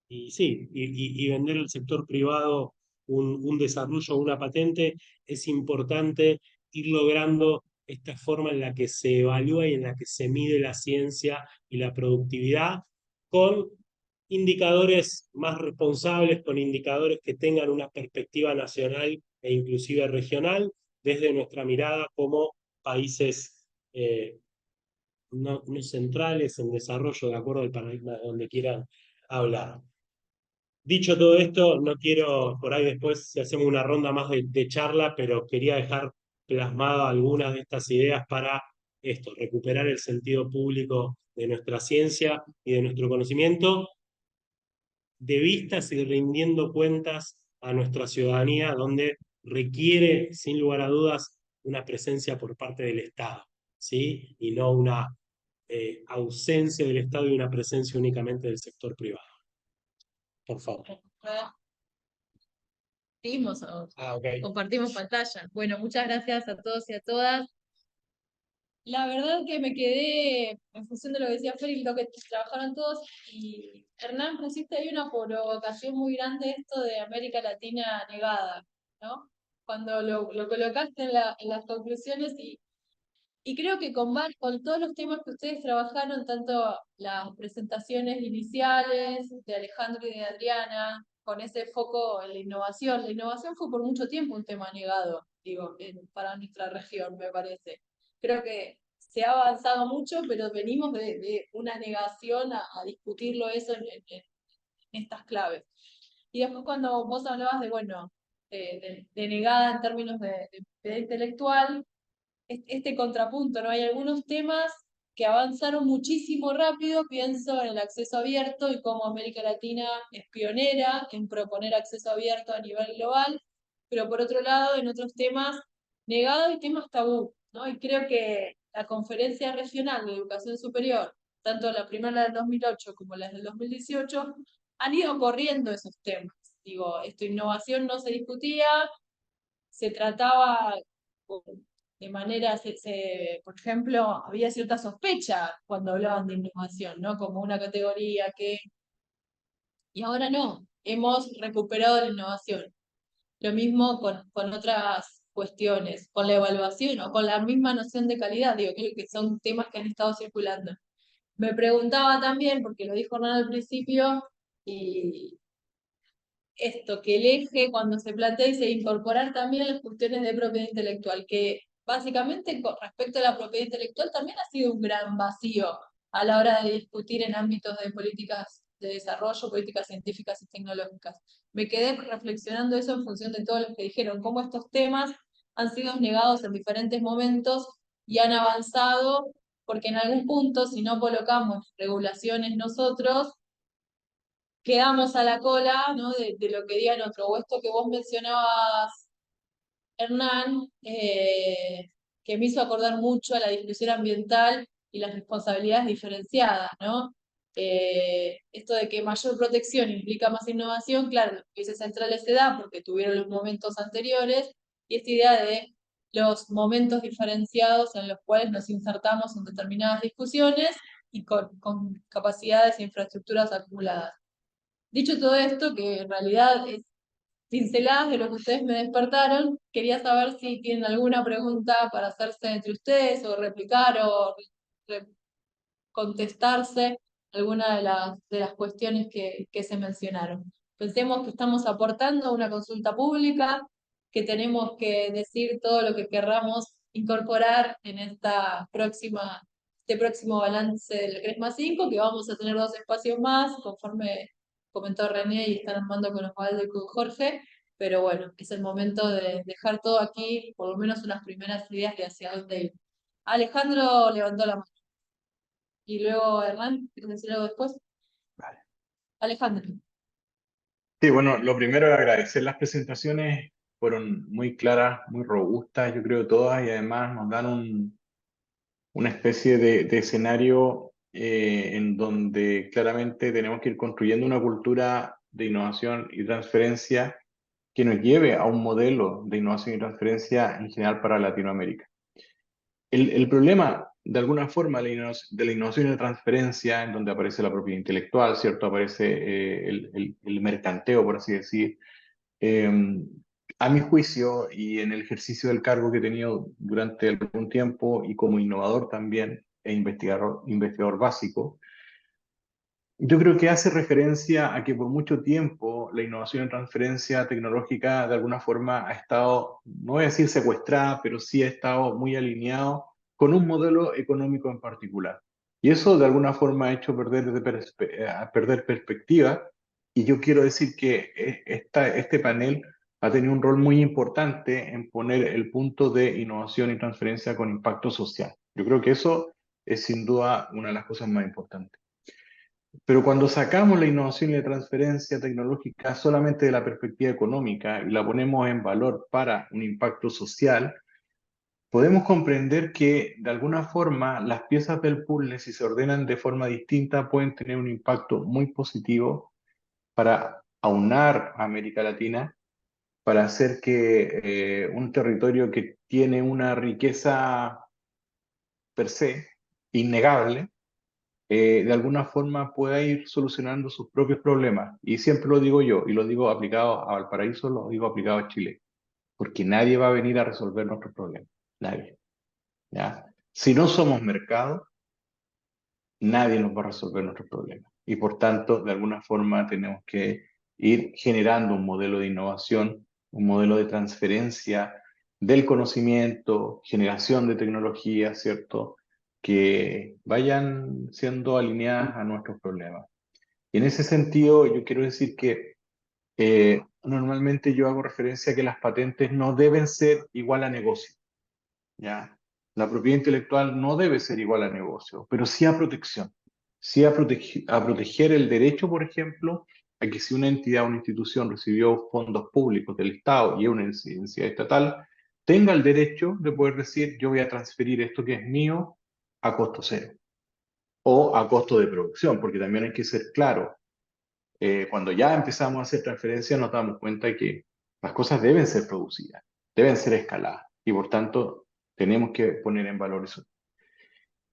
y vender al sector privado un desarrollo, una patente. Es importante ir logrando esta forma en la que se evalúa y en la que se mide la ciencia y la productividad con indicadores más responsables, con indicadores que tengan una perspectiva nacional e inclusive regional, desde nuestra mirada como países no centrales en desarrollo, de acuerdo al paradigma de donde quieran hablar. Dicho todo esto, no quiero, por ahí después si hacemos una ronda más de charla, pero quería dejar plasmada algunas de estas ideas para esto, recuperar el sentido público de nuestra ciencia y de nuestro conocimiento, de vistas y rindiendo cuentas a nuestra ciudadanía, donde requiere, sin lugar a dudas, una presencia por parte del Estado, ¿sí? Y no una ausencia del Estado y una presencia únicamente del sector privado. Por favor. Compartimos pantalla. Bueno, muchas gracias a todos y a todas. La verdad que me quedé, en función de lo que decía Félix, lo que trabajaron todos, y Hernán, pusiste ahí una provocación muy grande esto de América Latina negada, ¿no? Cuando lo colocaste en las conclusiones y creo que con todos los temas que ustedes trabajaron, tanto las presentaciones iniciales de Alejandro y de Adriana, con ese foco en la innovación fue por mucho tiempo un tema negado, digo, para nuestra región, me parece. Creo que se ha avanzado mucho, pero venimos de una negación a discutirlo eso en estas claves. Y después cuando vos hablabas de, bueno, de negada en términos de intelectual, este contrapunto, ¿no? Hay algunos temas que avanzaron muchísimo rápido, pienso en el acceso abierto y cómo América Latina es pionera en proponer acceso abierto a nivel global, pero por otro lado, en otros temas negados y temas tabú, ¿no? Y creo que la Conferencia Regional de Educación Superior, tanto la primera del 2008 como la del 2018, han ido corriendo esos temas. Digo, innovación no se discutía, se trataba de manera, por ejemplo, había cierta sospecha cuando hablaban de innovación, ¿no? Como una categoría que... Y ahora no, hemos recuperado la innovación. Lo mismo con otras cuestiones, con la evaluación o con la misma noción de calidad, digo, creo que son temas que han estado circulando. Me preguntaba también, porque lo dijo Hernán al principio, y esto, que el eje cuando se plantea dice incorporar también las cuestiones de propiedad intelectual, que básicamente con respecto a la propiedad intelectual también ha sido un gran vacío a la hora de discutir en ámbitos de políticas de desarrollo, políticas científicas y tecnológicas. Me quedé reflexionando eso en función de todos los que dijeron, cómo estos temas han sido negados en diferentes momentos y han avanzado, porque en algún punto, si no colocamos regulaciones nosotros, quedamos a la cola, ¿no? de lo que digan otro. O esto que vos mencionabas, Hernán, que me hizo acordar mucho a la discusión ambiental y las responsabilidades diferenciadas, ¿no? Esto de que mayor protección implica más innovación, claro, los países centrales se da porque tuvieron los momentos anteriores, y esta idea de los momentos diferenciados en los cuales nos insertamos en determinadas discusiones y con capacidades e infraestructuras acumuladas. Dicho todo esto, que en realidad es pinceladas de lo que ustedes me despertaron, quería saber si tienen alguna pregunta para hacerse entre ustedes o replicar o contestarse alguna de las cuestiones que se mencionaron. Pensemos que estamos aportando a una consulta pública, que tenemos que decir todo lo que querramos incorporar en este próximo balance del CRESMA 5, que vamos a tener 2 espacios más, conforme comentó René y están armando con Osvaldo y con Jorge, pero bueno, es el momento de dejar todo aquí, por lo menos unas primeras ideas de hacia dónde ir. Alejandro levantó la mano. Y luego Hernán, ¿quieres decir algo después? Vale. Alejandro. Sí, bueno, lo primero es agradecer las presentaciones, fueron muy claras, muy robustas, yo creo todas, y además nos dan una especie de escenario en donde claramente tenemos que ir construyendo una cultura de innovación y transferencia que nos lleve a un modelo de innovación y transferencia en general para Latinoamérica. El problema, de alguna forma, de la innovación y la transferencia, en donde aparece la propiedad intelectual, ¿cierto? Aparece el mercanteo, por así decir. Eh, a mi juicio, y en el ejercicio del cargo que he tenido durante algún tiempo, y como innovador también, e investigador básico, yo creo que hace referencia a que por mucho tiempo la innovación en transferencia tecnológica de alguna forma ha estado, no voy a decir secuestrada, pero sí ha estado muy alineado con un modelo económico en particular. Y eso de alguna forma ha hecho perder perspectiva. Y yo quiero decir que este panel ha tenido un rol muy importante en poner el punto de innovación y transferencia con impacto social. Yo creo que eso es sin duda una de las cosas más importantes. Pero cuando sacamos la innovación y la transferencia tecnológica solamente de la perspectiva económica y la ponemos en valor para un impacto social, podemos comprender que de alguna forma las piezas del puzzle, si se ordenan de forma distinta, pueden tener un impacto muy positivo para aunar a América Latina, para hacer que un territorio que tiene una riqueza per se innegable, de alguna forma pueda ir solucionando sus propios problemas. Y siempre lo digo yo, y lo digo aplicado a Valparaíso, lo digo aplicado a Chile, porque nadie va a venir a resolver nuestros problemas, nadie. ¿Ya? Si no somos mercado, nadie nos va a resolver nuestros problemas. Y por tanto, de alguna forma tenemos que ir generando un modelo de innovación, un modelo de transferencia del conocimiento, generación de tecnología, ¿cierto? Que vayan siendo alineadas a nuestros problemas. Y en ese sentido, yo quiero decir que normalmente yo hago referencia a que las patentes no deben ser igual a negocio, ¿ya? La propiedad intelectual no debe ser igual a negocio, pero sí a protección, sí a proteger el derecho, por ejemplo, a que si una entidad o una institución recibió fondos públicos del Estado y es una entidad estatal, tenga el derecho de poder decir, yo voy a transferir esto que es mío a costo cero o a costo de producción, porque también hay que ser claro. Cuando ya empezamos a hacer transferencias nos damos cuenta de que las cosas deben ser producidas, deben ser escaladas y por tanto tenemos que poner en valor eso.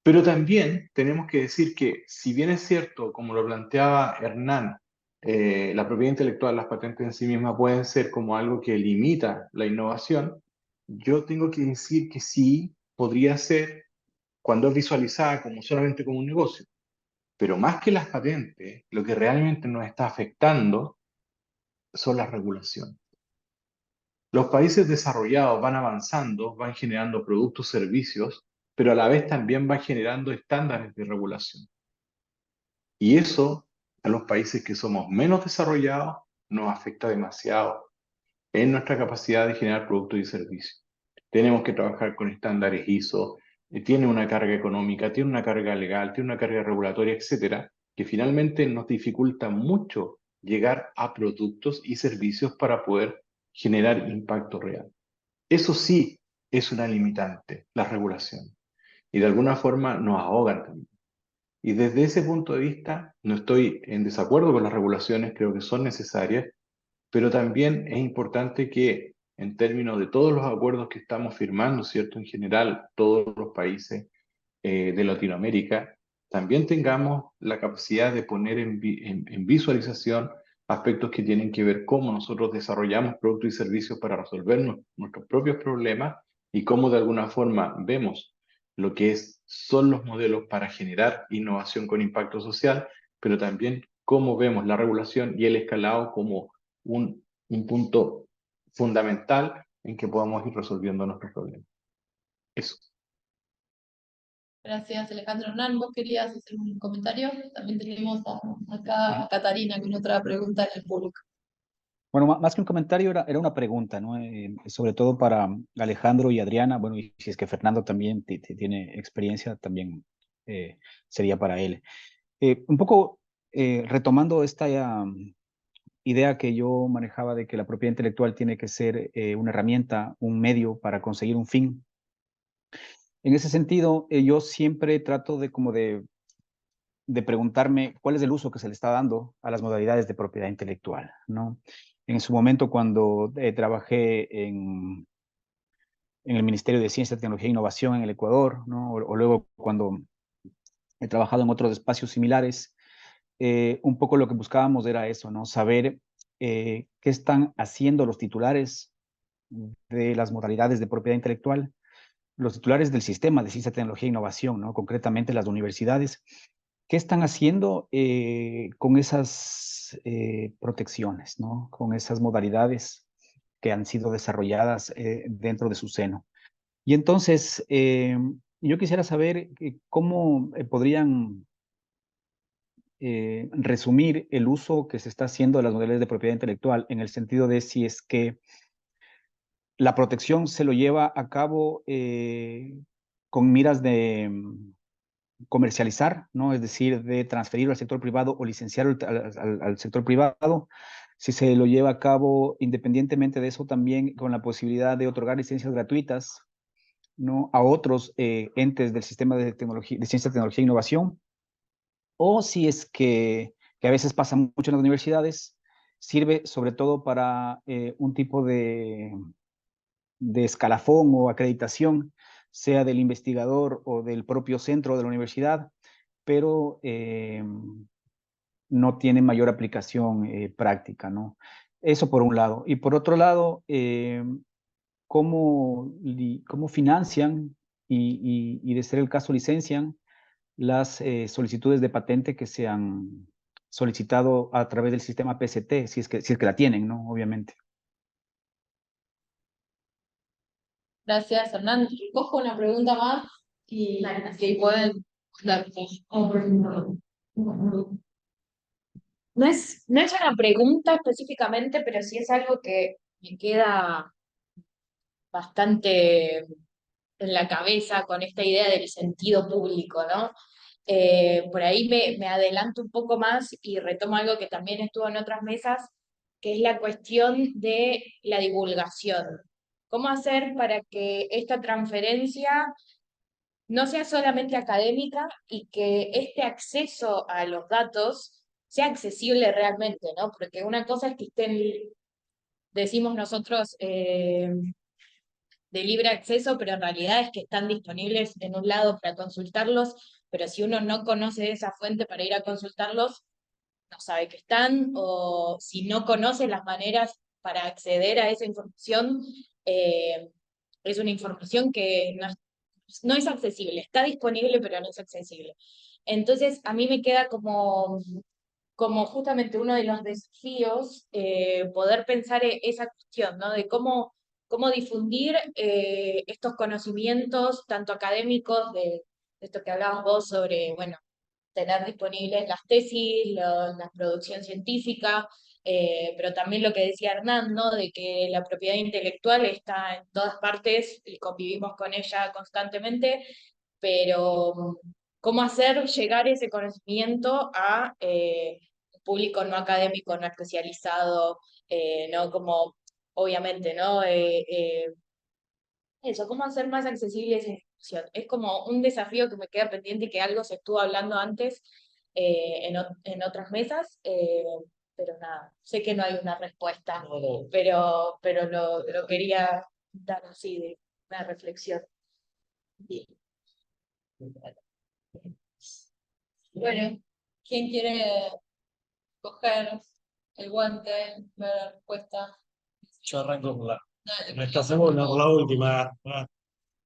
Pero también tenemos que decir que si bien es cierto, como lo planteaba Hernán, la propiedad intelectual, las patentes en sí mismas pueden ser como algo que limita la innovación, yo tengo que decir que sí podría ser cuando es visualizada como solamente como un negocio. Pero más que las patentes, lo que realmente nos está afectando son las regulaciones. Los países desarrollados van avanzando, van generando productos, servicios, pero a la vez también van generando estándares de regulación. Y eso a los países que somos menos desarrollados nos afecta demasiado en nuestra capacidad de generar productos y servicios. Tenemos que trabajar con estándares ISO, tiene una carga económica, tiene una carga legal, tiene una carga regulatoria, etcétera, que finalmente nos dificulta mucho llegar a productos y servicios para poder generar impacto real. Eso sí es una limitante, la regulación, y de alguna forma nos ahogan también. Y desde ese punto de vista, no estoy en desacuerdo con las regulaciones, creo que son necesarias, pero también es importante que en términos de todos los acuerdos que estamos firmando, ¿cierto? En general, todos los países de Latinoamérica, también tengamos la capacidad de poner en visualización aspectos que tienen que ver cómo nosotros desarrollamos productos y servicios para resolver nuestros propios problemas y cómo de alguna forma vemos lo que son los modelos para generar innovación con impacto social, pero también cómo vemos la regulación y el escalado como un punto fundamental en que podamos ir resolviendo nuestros problemas. Eso. Gracias, Alejandro. Hernán, ¿vos querías hacer un comentario? También tenemos acá a Catarina con otra pregunta en el público. Bueno, más que un comentario, era una pregunta, ¿no? Sobre todo para Alejandro y Adriana. Bueno, y si es que Fernando también tiene experiencia, también sería para él. Un poco retomando esta idea que yo manejaba de que la propiedad intelectual tiene que ser una herramienta, un medio para conseguir un fin. En ese sentido, yo siempre trato de preguntarme cuál es el uso que se le está dando a las modalidades de propiedad intelectual, ¿no? En su momento, cuando trabajé en el Ministerio de Ciencia, Tecnología e Innovación en el Ecuador, ¿no? O luego cuando he trabajado en otros espacios similares, un poco lo que buscábamos era eso, ¿no? Saber qué están haciendo los titulares de las modalidades de propiedad intelectual, los titulares del sistema de ciencia, tecnología e innovación, ¿no? Concretamente las universidades, ¿qué están haciendo con esas protecciones, ¿no? Con esas modalidades que han sido desarrolladas dentro de su seno? Y entonces, yo quisiera saber cómo podrían resumir el uso que se está haciendo de las modalidades de propiedad intelectual, en el sentido de si es que la protección se lo lleva a cabo con miras de comercializar, ¿no? Es decir, de transferirlo al sector privado o licenciarlo al sector privado. Si se lo lleva a cabo independientemente de eso, también con la posibilidad de otorgar licencias gratuitas, ¿no? A otros entes del sistema de tecnología, de ciencia, tecnología e innovación. O si es que a veces pasa mucho en las universidades, sirve sobre todo para un tipo de escalafón o acreditación, sea del investigador o del propio centro de la universidad, pero no tiene mayor aplicación práctica, ¿no? Eso por un lado. Y por otro lado, ¿cómo financian y de ser el caso licencian las solicitudes de patente que se han solicitado a través del sistema PCT, si es que la tienen, ¿no? Obviamente. Gracias, Hernán. Cojo una pregunta más y si pueden dar. No es una pregunta específicamente, pero sí es algo que me queda bastante en la cabeza con esta idea del sentido público, ¿no? Por ahí me adelanto un poco más y retomo algo que también estuvo en otras mesas, que es la cuestión de la divulgación. ¿Cómo hacer para que esta transferencia no sea solamente académica y que este acceso a los datos sea accesible realmente, ¿no? Porque una cosa es que estén, decimos nosotros, de libre acceso, pero en realidad es que están disponibles en un lado para consultarlos, pero si uno no conoce esa fuente para ir a consultarlos, no sabe que están, o si no conoce las maneras para acceder a esa información, es una información que no es accesible, está disponible, pero no es accesible. Entonces, a mí me queda como justamente uno de los desafíos poder pensar esa cuestión, ¿no? De cómo difundir estos conocimientos, tanto académicos, de esto que hablabas vos sobre, bueno, tener disponibles las tesis, la producción científica, pero también lo que decía Hernán, ¿no? De que la propiedad intelectual está en todas partes y convivimos con ella constantemente, pero cómo hacer llegar ese conocimiento a un público no académico, no especializado, ¿no? Como, obviamente, ¿no? Eso, cómo hacer más accesible esa información. Es como un desafío que me queda pendiente, que algo se estuvo hablando antes en otras mesas, pero nada, sé que no hay una respuesta, pero lo quería dar así de una reflexión. Bien. Bueno, ¿quién quiere coger el guante, ver la respuesta? Yo arranco con Dale. nuestra segunda, por la última.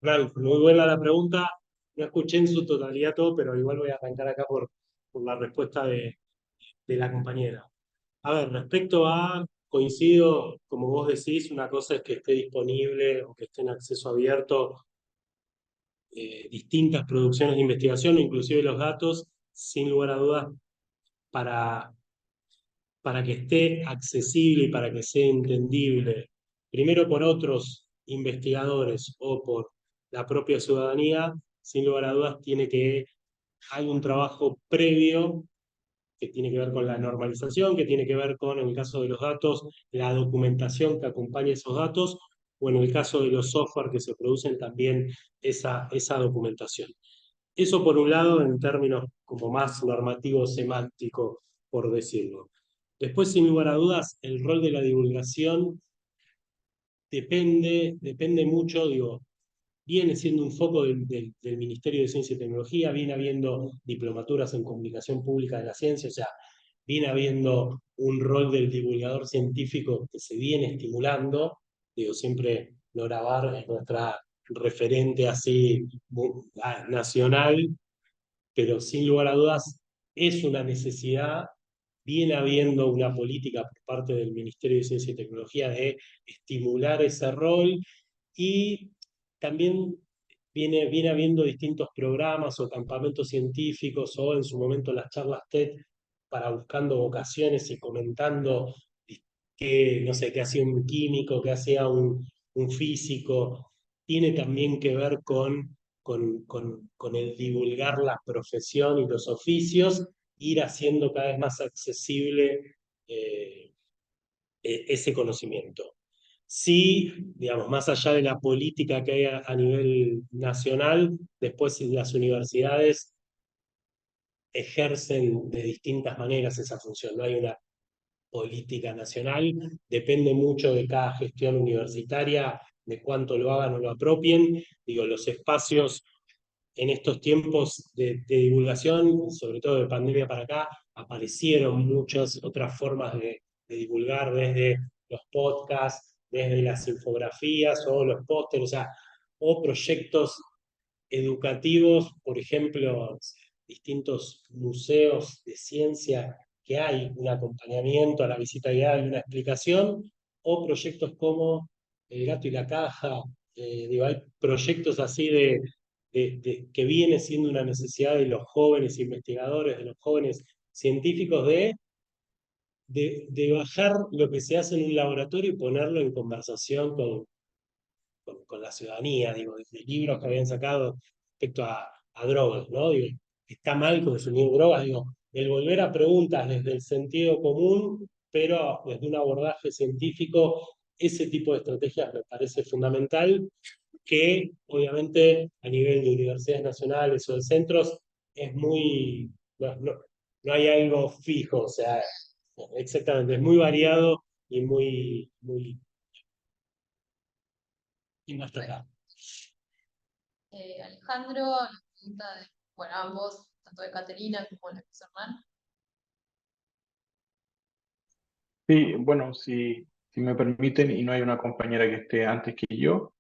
Claro, muy buena la pregunta. No escuché en su totalidad todo, pero igual voy a arrancar acá por la respuesta de la compañera. A ver, respecto a, coincido, como vos decís, una cosa es que esté disponible o que esté en acceso abierto distintas producciones de investigación, inclusive los datos, sin lugar a dudas, para, para que esté accesible y para que sea entendible, primero por otros investigadores o por la propia ciudadanía, sin lugar a dudas, hay un trabajo previo que tiene que ver con la normalización, que tiene que ver con, en el caso de los datos, la documentación que acompaña esos datos, o en el caso de los software que se producen también esa documentación. Eso por un lado en términos como más normativos, semánticos, por decirlo. Después, sin lugar a dudas, el rol de la divulgación depende mucho, digo, viene siendo un foco del Ministerio de Ciencia y Tecnología, viene habiendo diplomaturas en comunicación pública de la ciencia, o sea, viene habiendo un rol del divulgador científico que se viene estimulando, digo, siempre Nora Barr es nuestra referente así nacional, pero sin lugar a dudas es una necesidad. Viene habiendo una política por parte del Ministerio de Ciencia y Tecnología de estimular ese rol y también viene habiendo distintos programas o campamentos científicos o en su momento las charlas TED para buscando vocaciones y comentando que, no sé, qué hacía un químico, qué hacía un físico. Tiene también que ver con el divulgar la profesión y los oficios, ir haciendo cada vez más accesible ese conocimiento. Sí, digamos, más allá de la política que hay a nivel nacional, después las universidades ejercen de distintas maneras esa función. No hay una política nacional, depende mucho de cada gestión universitaria, de cuánto lo hagan o lo apropien. Digo, los espacios en estos tiempos de divulgación, sobre todo de pandemia para acá, aparecieron muchas otras formas de divulgar, desde los podcasts, desde las infografías o los pósteres, o sea, o proyectos educativos, por ejemplo, distintos museos de ciencia que hay un acompañamiento a la visita guiada y una explicación, o proyectos como El gato y la caja, digo, hay proyectos así que viene siendo una necesidad de los jóvenes investigadores, de los jóvenes científicos, de bajar lo que se hace en un laboratorio y ponerlo en conversación con la ciudadanía, digo, desde libros que habían sacado respecto a drogas, ¿no? Digo, está mal consumir drogas, digo, el volver a preguntas desde el sentido común, pero desde un abordaje científico ese tipo de estrategias me parece fundamental, que obviamente a nivel de universidades nacionales o de centros es muy, no hay algo fijo, o sea, exactamente, es muy variado y muy inexplorado. Alejandro, la pregunta de, bueno, ambos, tanto de Caterina como de José Hernán. Sí, bueno, si me permiten y no hay una compañera que esté antes que yo,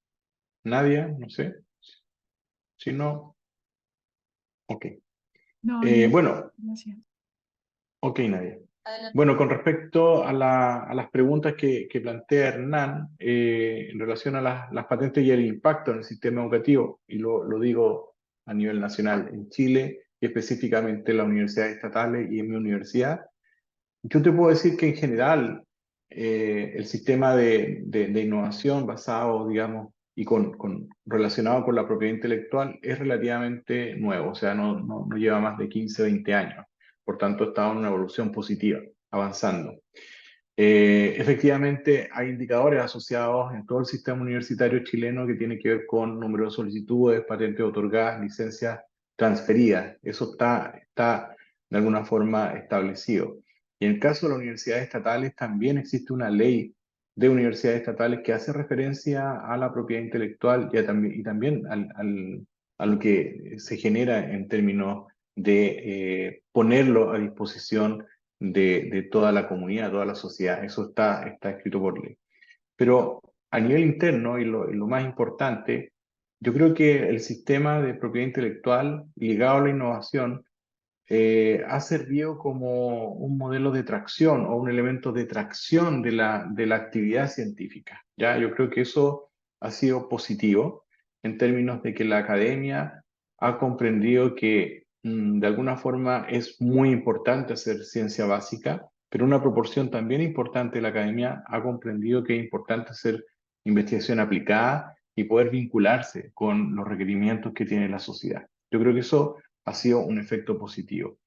Nadia, no sé, si no, ok. No, Bueno, gracias. ok, Nadia. Adelante. Bueno, con respecto a las preguntas que plantea Hernán en relación a las patentes y el impacto en el sistema educativo, y lo digo a nivel nacional en Chile, y específicamente en las universidades estatales y en mi universidad, yo te puedo decir que en general el sistema de innovación basado, digamos, y relacionado con la propiedad intelectual es relativamente nuevo, o sea, no lleva más de 15, 20 años. Por tanto, está en una evolución positiva, avanzando. Efectivamente, hay indicadores asociados en todo el sistema universitario chileno que tienen que ver con número de solicitudes, patentes otorgadas, licencias transferidas. Eso está de alguna forma establecido. Y en el caso de las universidades estatales, también existe una ley de universidades estatales que hace referencia a la propiedad intelectual y también a lo que se genera en términos de ponerlo a disposición de toda la comunidad, toda la sociedad. Eso está escrito por ley. Pero a nivel interno, y lo más importante, yo creo que el sistema de propiedad intelectual ligado a la innovación ha servido como un modelo de tracción o un elemento de tracción de la actividad científica. ¿Ya? Yo creo que eso ha sido positivo en términos de que la academia ha comprendido que de alguna forma es muy importante hacer ciencia básica, pero una proporción también importante de la academia ha comprendido que es importante hacer investigación aplicada y poder vincularse con los requerimientos que tiene la sociedad. Yo creo que eso ha sido un efecto positivo.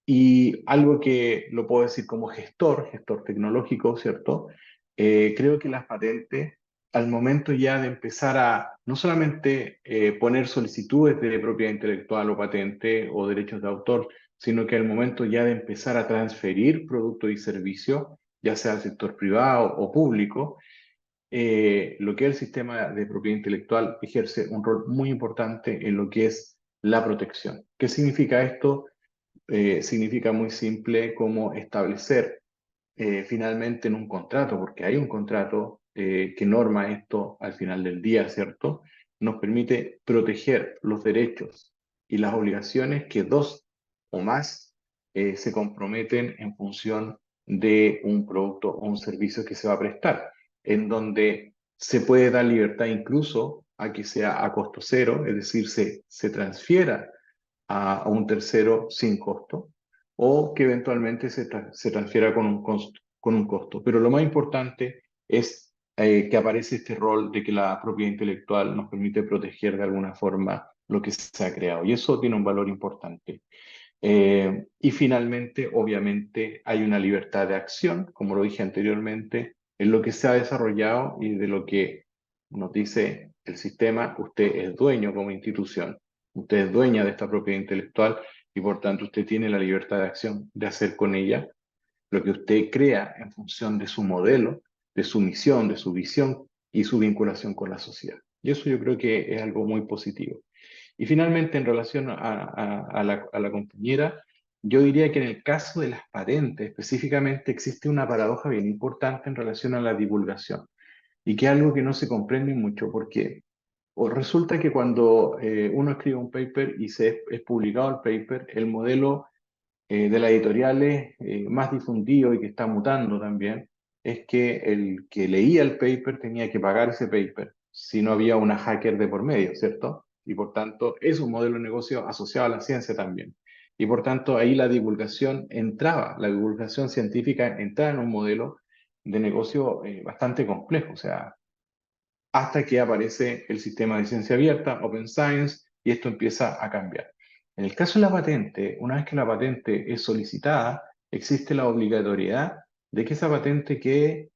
Y algo que lo puedo decir como gestor tecnológico, ¿cierto? Creo que las patentes, al momento ya de empezar a no solamente poner solicitudes de propiedad intelectual o patente o derechos de autor, sino que al momento ya de empezar a transferir productos y servicios, ya sea al sector privado o público, lo que es el sistema de propiedad intelectual ejerce un rol muy importante en lo que es la protección. ¿Qué significa esto? Significa muy simple como establecer finalmente en un contrato, porque hay un contrato que norma esto al final del día, ¿cierto? Nos permite proteger los derechos y las obligaciones que dos o más se comprometen en función de un producto o un servicio que se va a prestar, en donde se puede dar libertad incluso a que sea a costo cero, es decir, se transfiera a un tercero sin costo, o que eventualmente se transfiera con un costo. Pero lo más importante es que aparece este rol de que la propiedad intelectual nos permite proteger de alguna forma lo que se ha creado, y eso tiene un valor importante. Y finalmente, obviamente, hay una libertad de acción, como lo dije anteriormente, en lo que se ha desarrollado y de lo que nos dice el sistema. Usted es dueño como institución, usted es dueña de esta propiedad intelectual y por tanto usted tiene la libertad de acción de hacer con ella lo que usted crea en función de su modelo, de su misión, de su visión y su vinculación con la sociedad. Y eso yo creo que es algo muy positivo. Y finalmente, en relación a la compañera, yo diría que en el caso de las patentes, específicamente, existe una paradoja bien importante en relación a la divulgación, y que es algo que no se comprende mucho, porque resulta que cuando uno escribe un paper y es publicado el paper, el modelo de las editoriales más difundido y que está mutando también, es que el que leía el paper tenía que pagar ese paper si no había una hacker de por medio, ¿cierto? Y por tanto es un modelo de negocio asociado a la ciencia también. Y por tanto ahí la divulgación entraba, la divulgación científica entraba en un modelo de negocio bastante complejo, o sea, hasta que aparece el sistema de ciencia abierta, Open Science, y esto empieza a cambiar. En el caso de la patente, una vez que la patente es solicitada, existe la obligatoriedad de que esa patente quede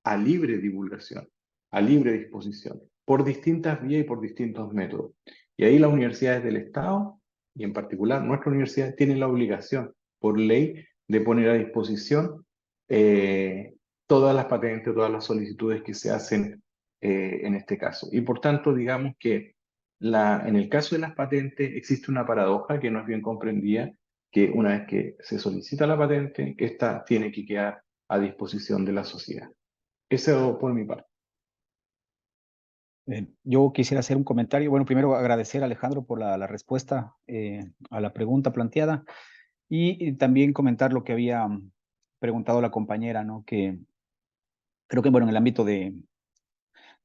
a libre divulgación, a libre disposición, por distintas vías y por distintos métodos. Y ahí las universidades del Estado, y en particular nuestra universidad, tienen la obligación, por ley, de poner a disposición todas las patentes, todas las solicitudes que se hacen en este caso. Y por tanto, digamos que en el caso de las patentes existe una paradoja que no es bien comprendida, que una vez que se solicita la patente, que esta tiene que quedar a disposición de la sociedad. Eso por mi parte. Yo quisiera hacer un comentario. Bueno, primero agradecer a Alejandro por la respuesta a la pregunta planteada y también comentar lo que había preguntado la compañera, ¿no? Que creo que, bueno, en el ámbito de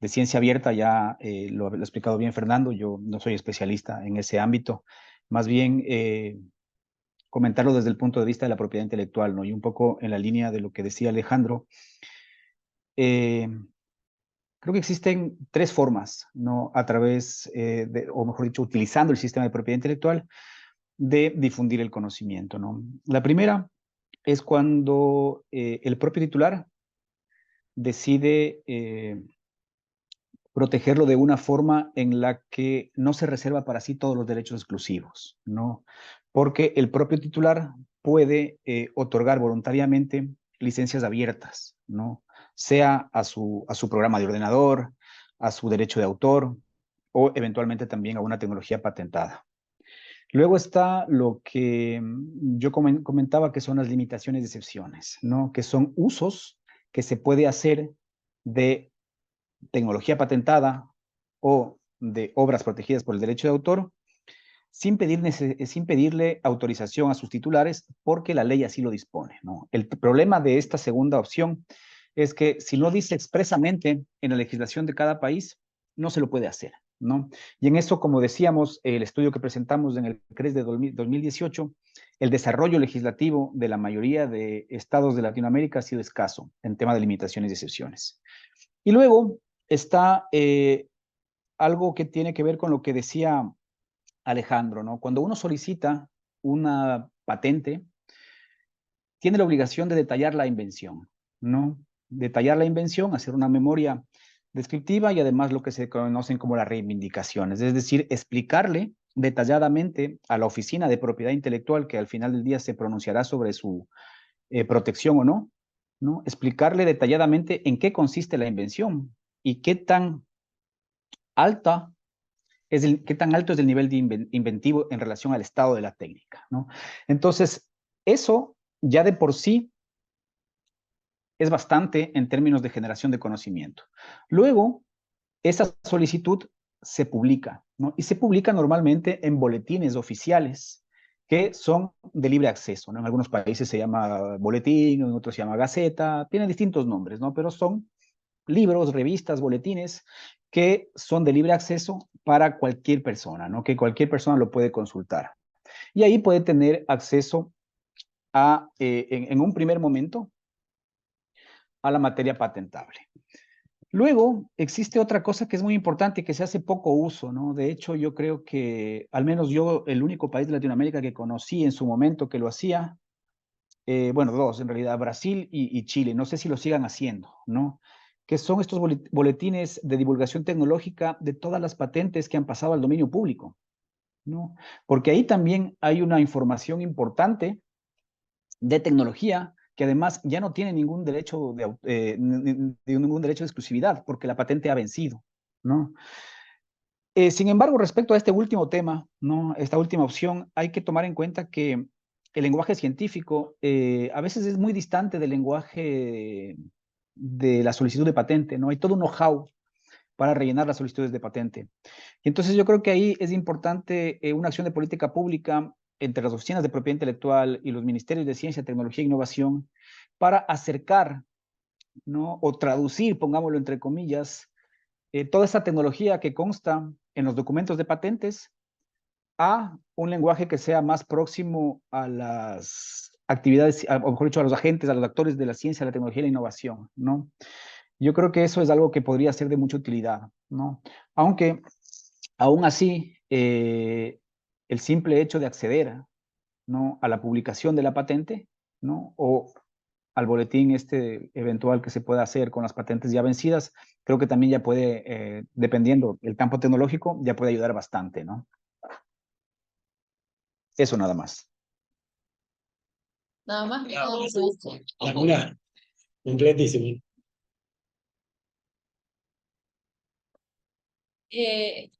ciencia abierta ya lo ha explicado bien Fernando. Yo no soy especialista en ese ámbito. Más bien comentarlo desde el punto de vista de la propiedad intelectual, ¿no? Y un poco en la línea de lo que decía Alejandro. Creo que existen tres formas, ¿no? A través, o mejor dicho, utilizando el sistema de propiedad intelectual, de difundir el conocimiento, ¿no? La primera es cuando el propio titular decide protegerlo de una forma en la que no se reserva para sí todos los derechos exclusivos, ¿no? Porque el propio titular puede otorgar voluntariamente licencias abiertas, ¿no? Sea a su programa de ordenador, a su derecho de autor o eventualmente también a una tecnología patentada. Luego está lo que yo comentaba que son las limitaciones y excepciones, ¿no? Que son usos que se puede hacer de tecnología patentada o de obras protegidas por el derecho de autor sin pedirle autorización a sus titulares porque la ley así lo dispone, ¿no? El problema de esta segunda opción es que si no dice expresamente en la legislación de cada país, no se lo puede hacer, ¿no? Y en eso, como decíamos, el estudio que presentamos en el CRES de 2018, el desarrollo legislativo de la mayoría de estados de Latinoamérica ha sido escaso en tema de limitaciones y excepciones. Y luego está algo que tiene que ver con lo que decía Alejandro, ¿no? Cuando uno solicita una patente, tiene la obligación de detallar la invención, ¿no? Detallar la invención, hacer una memoria descriptiva y además lo que se conocen como las reivindicaciones, es decir, explicarle detalladamente a la oficina de propiedad intelectual que al final del día se pronunciará sobre su protección o no, ¿no? Explicarle detalladamente en qué consiste la invención y qué tan alta qué tan alto es el nivel de inventivo en relación al estado de la técnica, ¿no? Entonces, eso ya de por sí es bastante en términos de generación de conocimiento. Luego, esa solicitud se publica, ¿no? Y se publica normalmente en boletines oficiales que son de libre acceso, ¿no? En algunos países se llama boletín, en otros se llama gaceta, tienen distintos nombres, ¿no? Pero son libros, revistas, boletines que son de libre acceso para cualquier persona, ¿no? Que cualquier persona lo puede consultar. Y ahí puede tener acceso a, en un primer momento, a la materia patentable. Luego, existe otra cosa que es muy importante y que se hace poco uso, ¿no? De hecho, yo creo que, al menos yo, el único país de Latinoamérica que conocí en su momento que lo hacía, bueno, dos en realidad, Brasil y Chile, no sé si lo sigan haciendo, ¿no? Que son estos boletines de divulgación tecnológica de todas las patentes que han pasado al dominio público, ¿no? Porque ahí también hay una información importante de tecnología que además ya no tiene ningún derecho ningún derecho de exclusividad porque la patente ha vencido, ¿no? Sin embargo, respecto a este último tema, ¿no? Esta última opción, hay que tomar en cuenta que el lenguaje científico a veces es muy distante del lenguaje de la solicitud de patente, ¿no? Hay todo un know-how para rellenar las solicitudes de patente. Y entonces yo creo que ahí es importante una acción de política pública entre las oficinas de propiedad intelectual y los ministerios de Ciencia, Tecnología e Innovación para acercar, ¿no? O traducir, pongámoslo entre comillas, toda esa tecnología que consta en los documentos de patentes a un lenguaje que sea más próximo a las actividades, o mejor dicho, a los agentes, a los actores de la ciencia, la tecnología y la innovación, ¿no? Yo creo que eso es algo que podría ser de mucha utilidad, ¿no? Aunque, aún así, el simple hecho de acceder, ¿no? A la publicación de la patente, ¿no? O al boletín eventual que se pueda hacer con las patentes ya vencidas, creo que también ya puede, dependiendo del campo tecnológico, ya puede ayudar bastante, ¿no? Eso nada más. Nada más. Laguna, completísimo.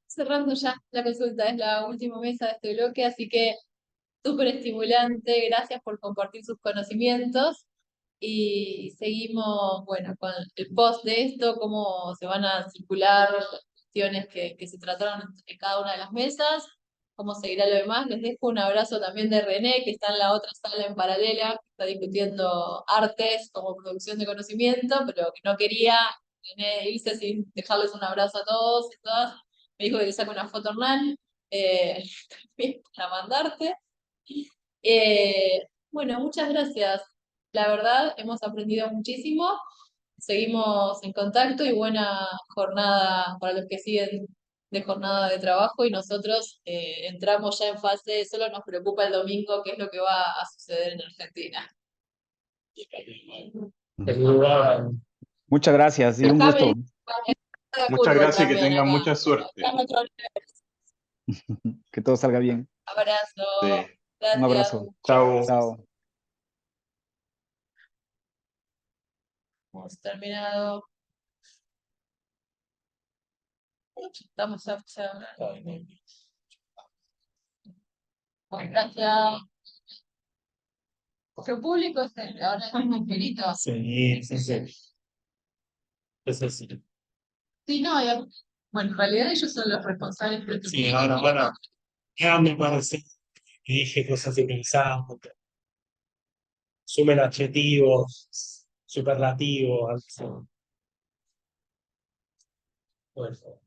Cerrando ya la consulta, es la última mesa de este bloque, así que súper estimulante, gracias por compartir sus conocimientos y seguimos, bueno, con el post de esto, cómo se van a circular las cuestiones que se trataron en cada una de las mesas, cómo seguirá lo demás. Les dejo un abrazo también de René, que está en la otra sala en paralela, que está discutiendo artes como producción de conocimiento, pero que no quería irse sin dejarles un abrazo a todos y todas. Me dijo que le saque una foto Hernán para mandarte. Bueno, muchas gracias. La verdad, hemos aprendido muchísimo. Seguimos en contacto y buena jornada para los que siguen de jornada de trabajo y nosotros entramos ya en fase, solo nos preocupa el domingo qué es lo que va a suceder en Argentina. Muchas gracias y un gusto. Muchas gracias y que También tengan acá. mucha suerte. Acá en otro Que todo salga bien. abrazo. Sí. Un Gracias. abrazo. Chao. Chao. Hemos terminado. Estamos ya. Bueno, gracias. Nuestro público es ahora es muy infinito. Sí, sí, sí. Es así. Sí, no, bueno, en realidad ellos son los responsables de tu Sí, ahora, bueno, ya me parece que dije cosas interesantes. Sumen adjetivos, superlativos. Bueno.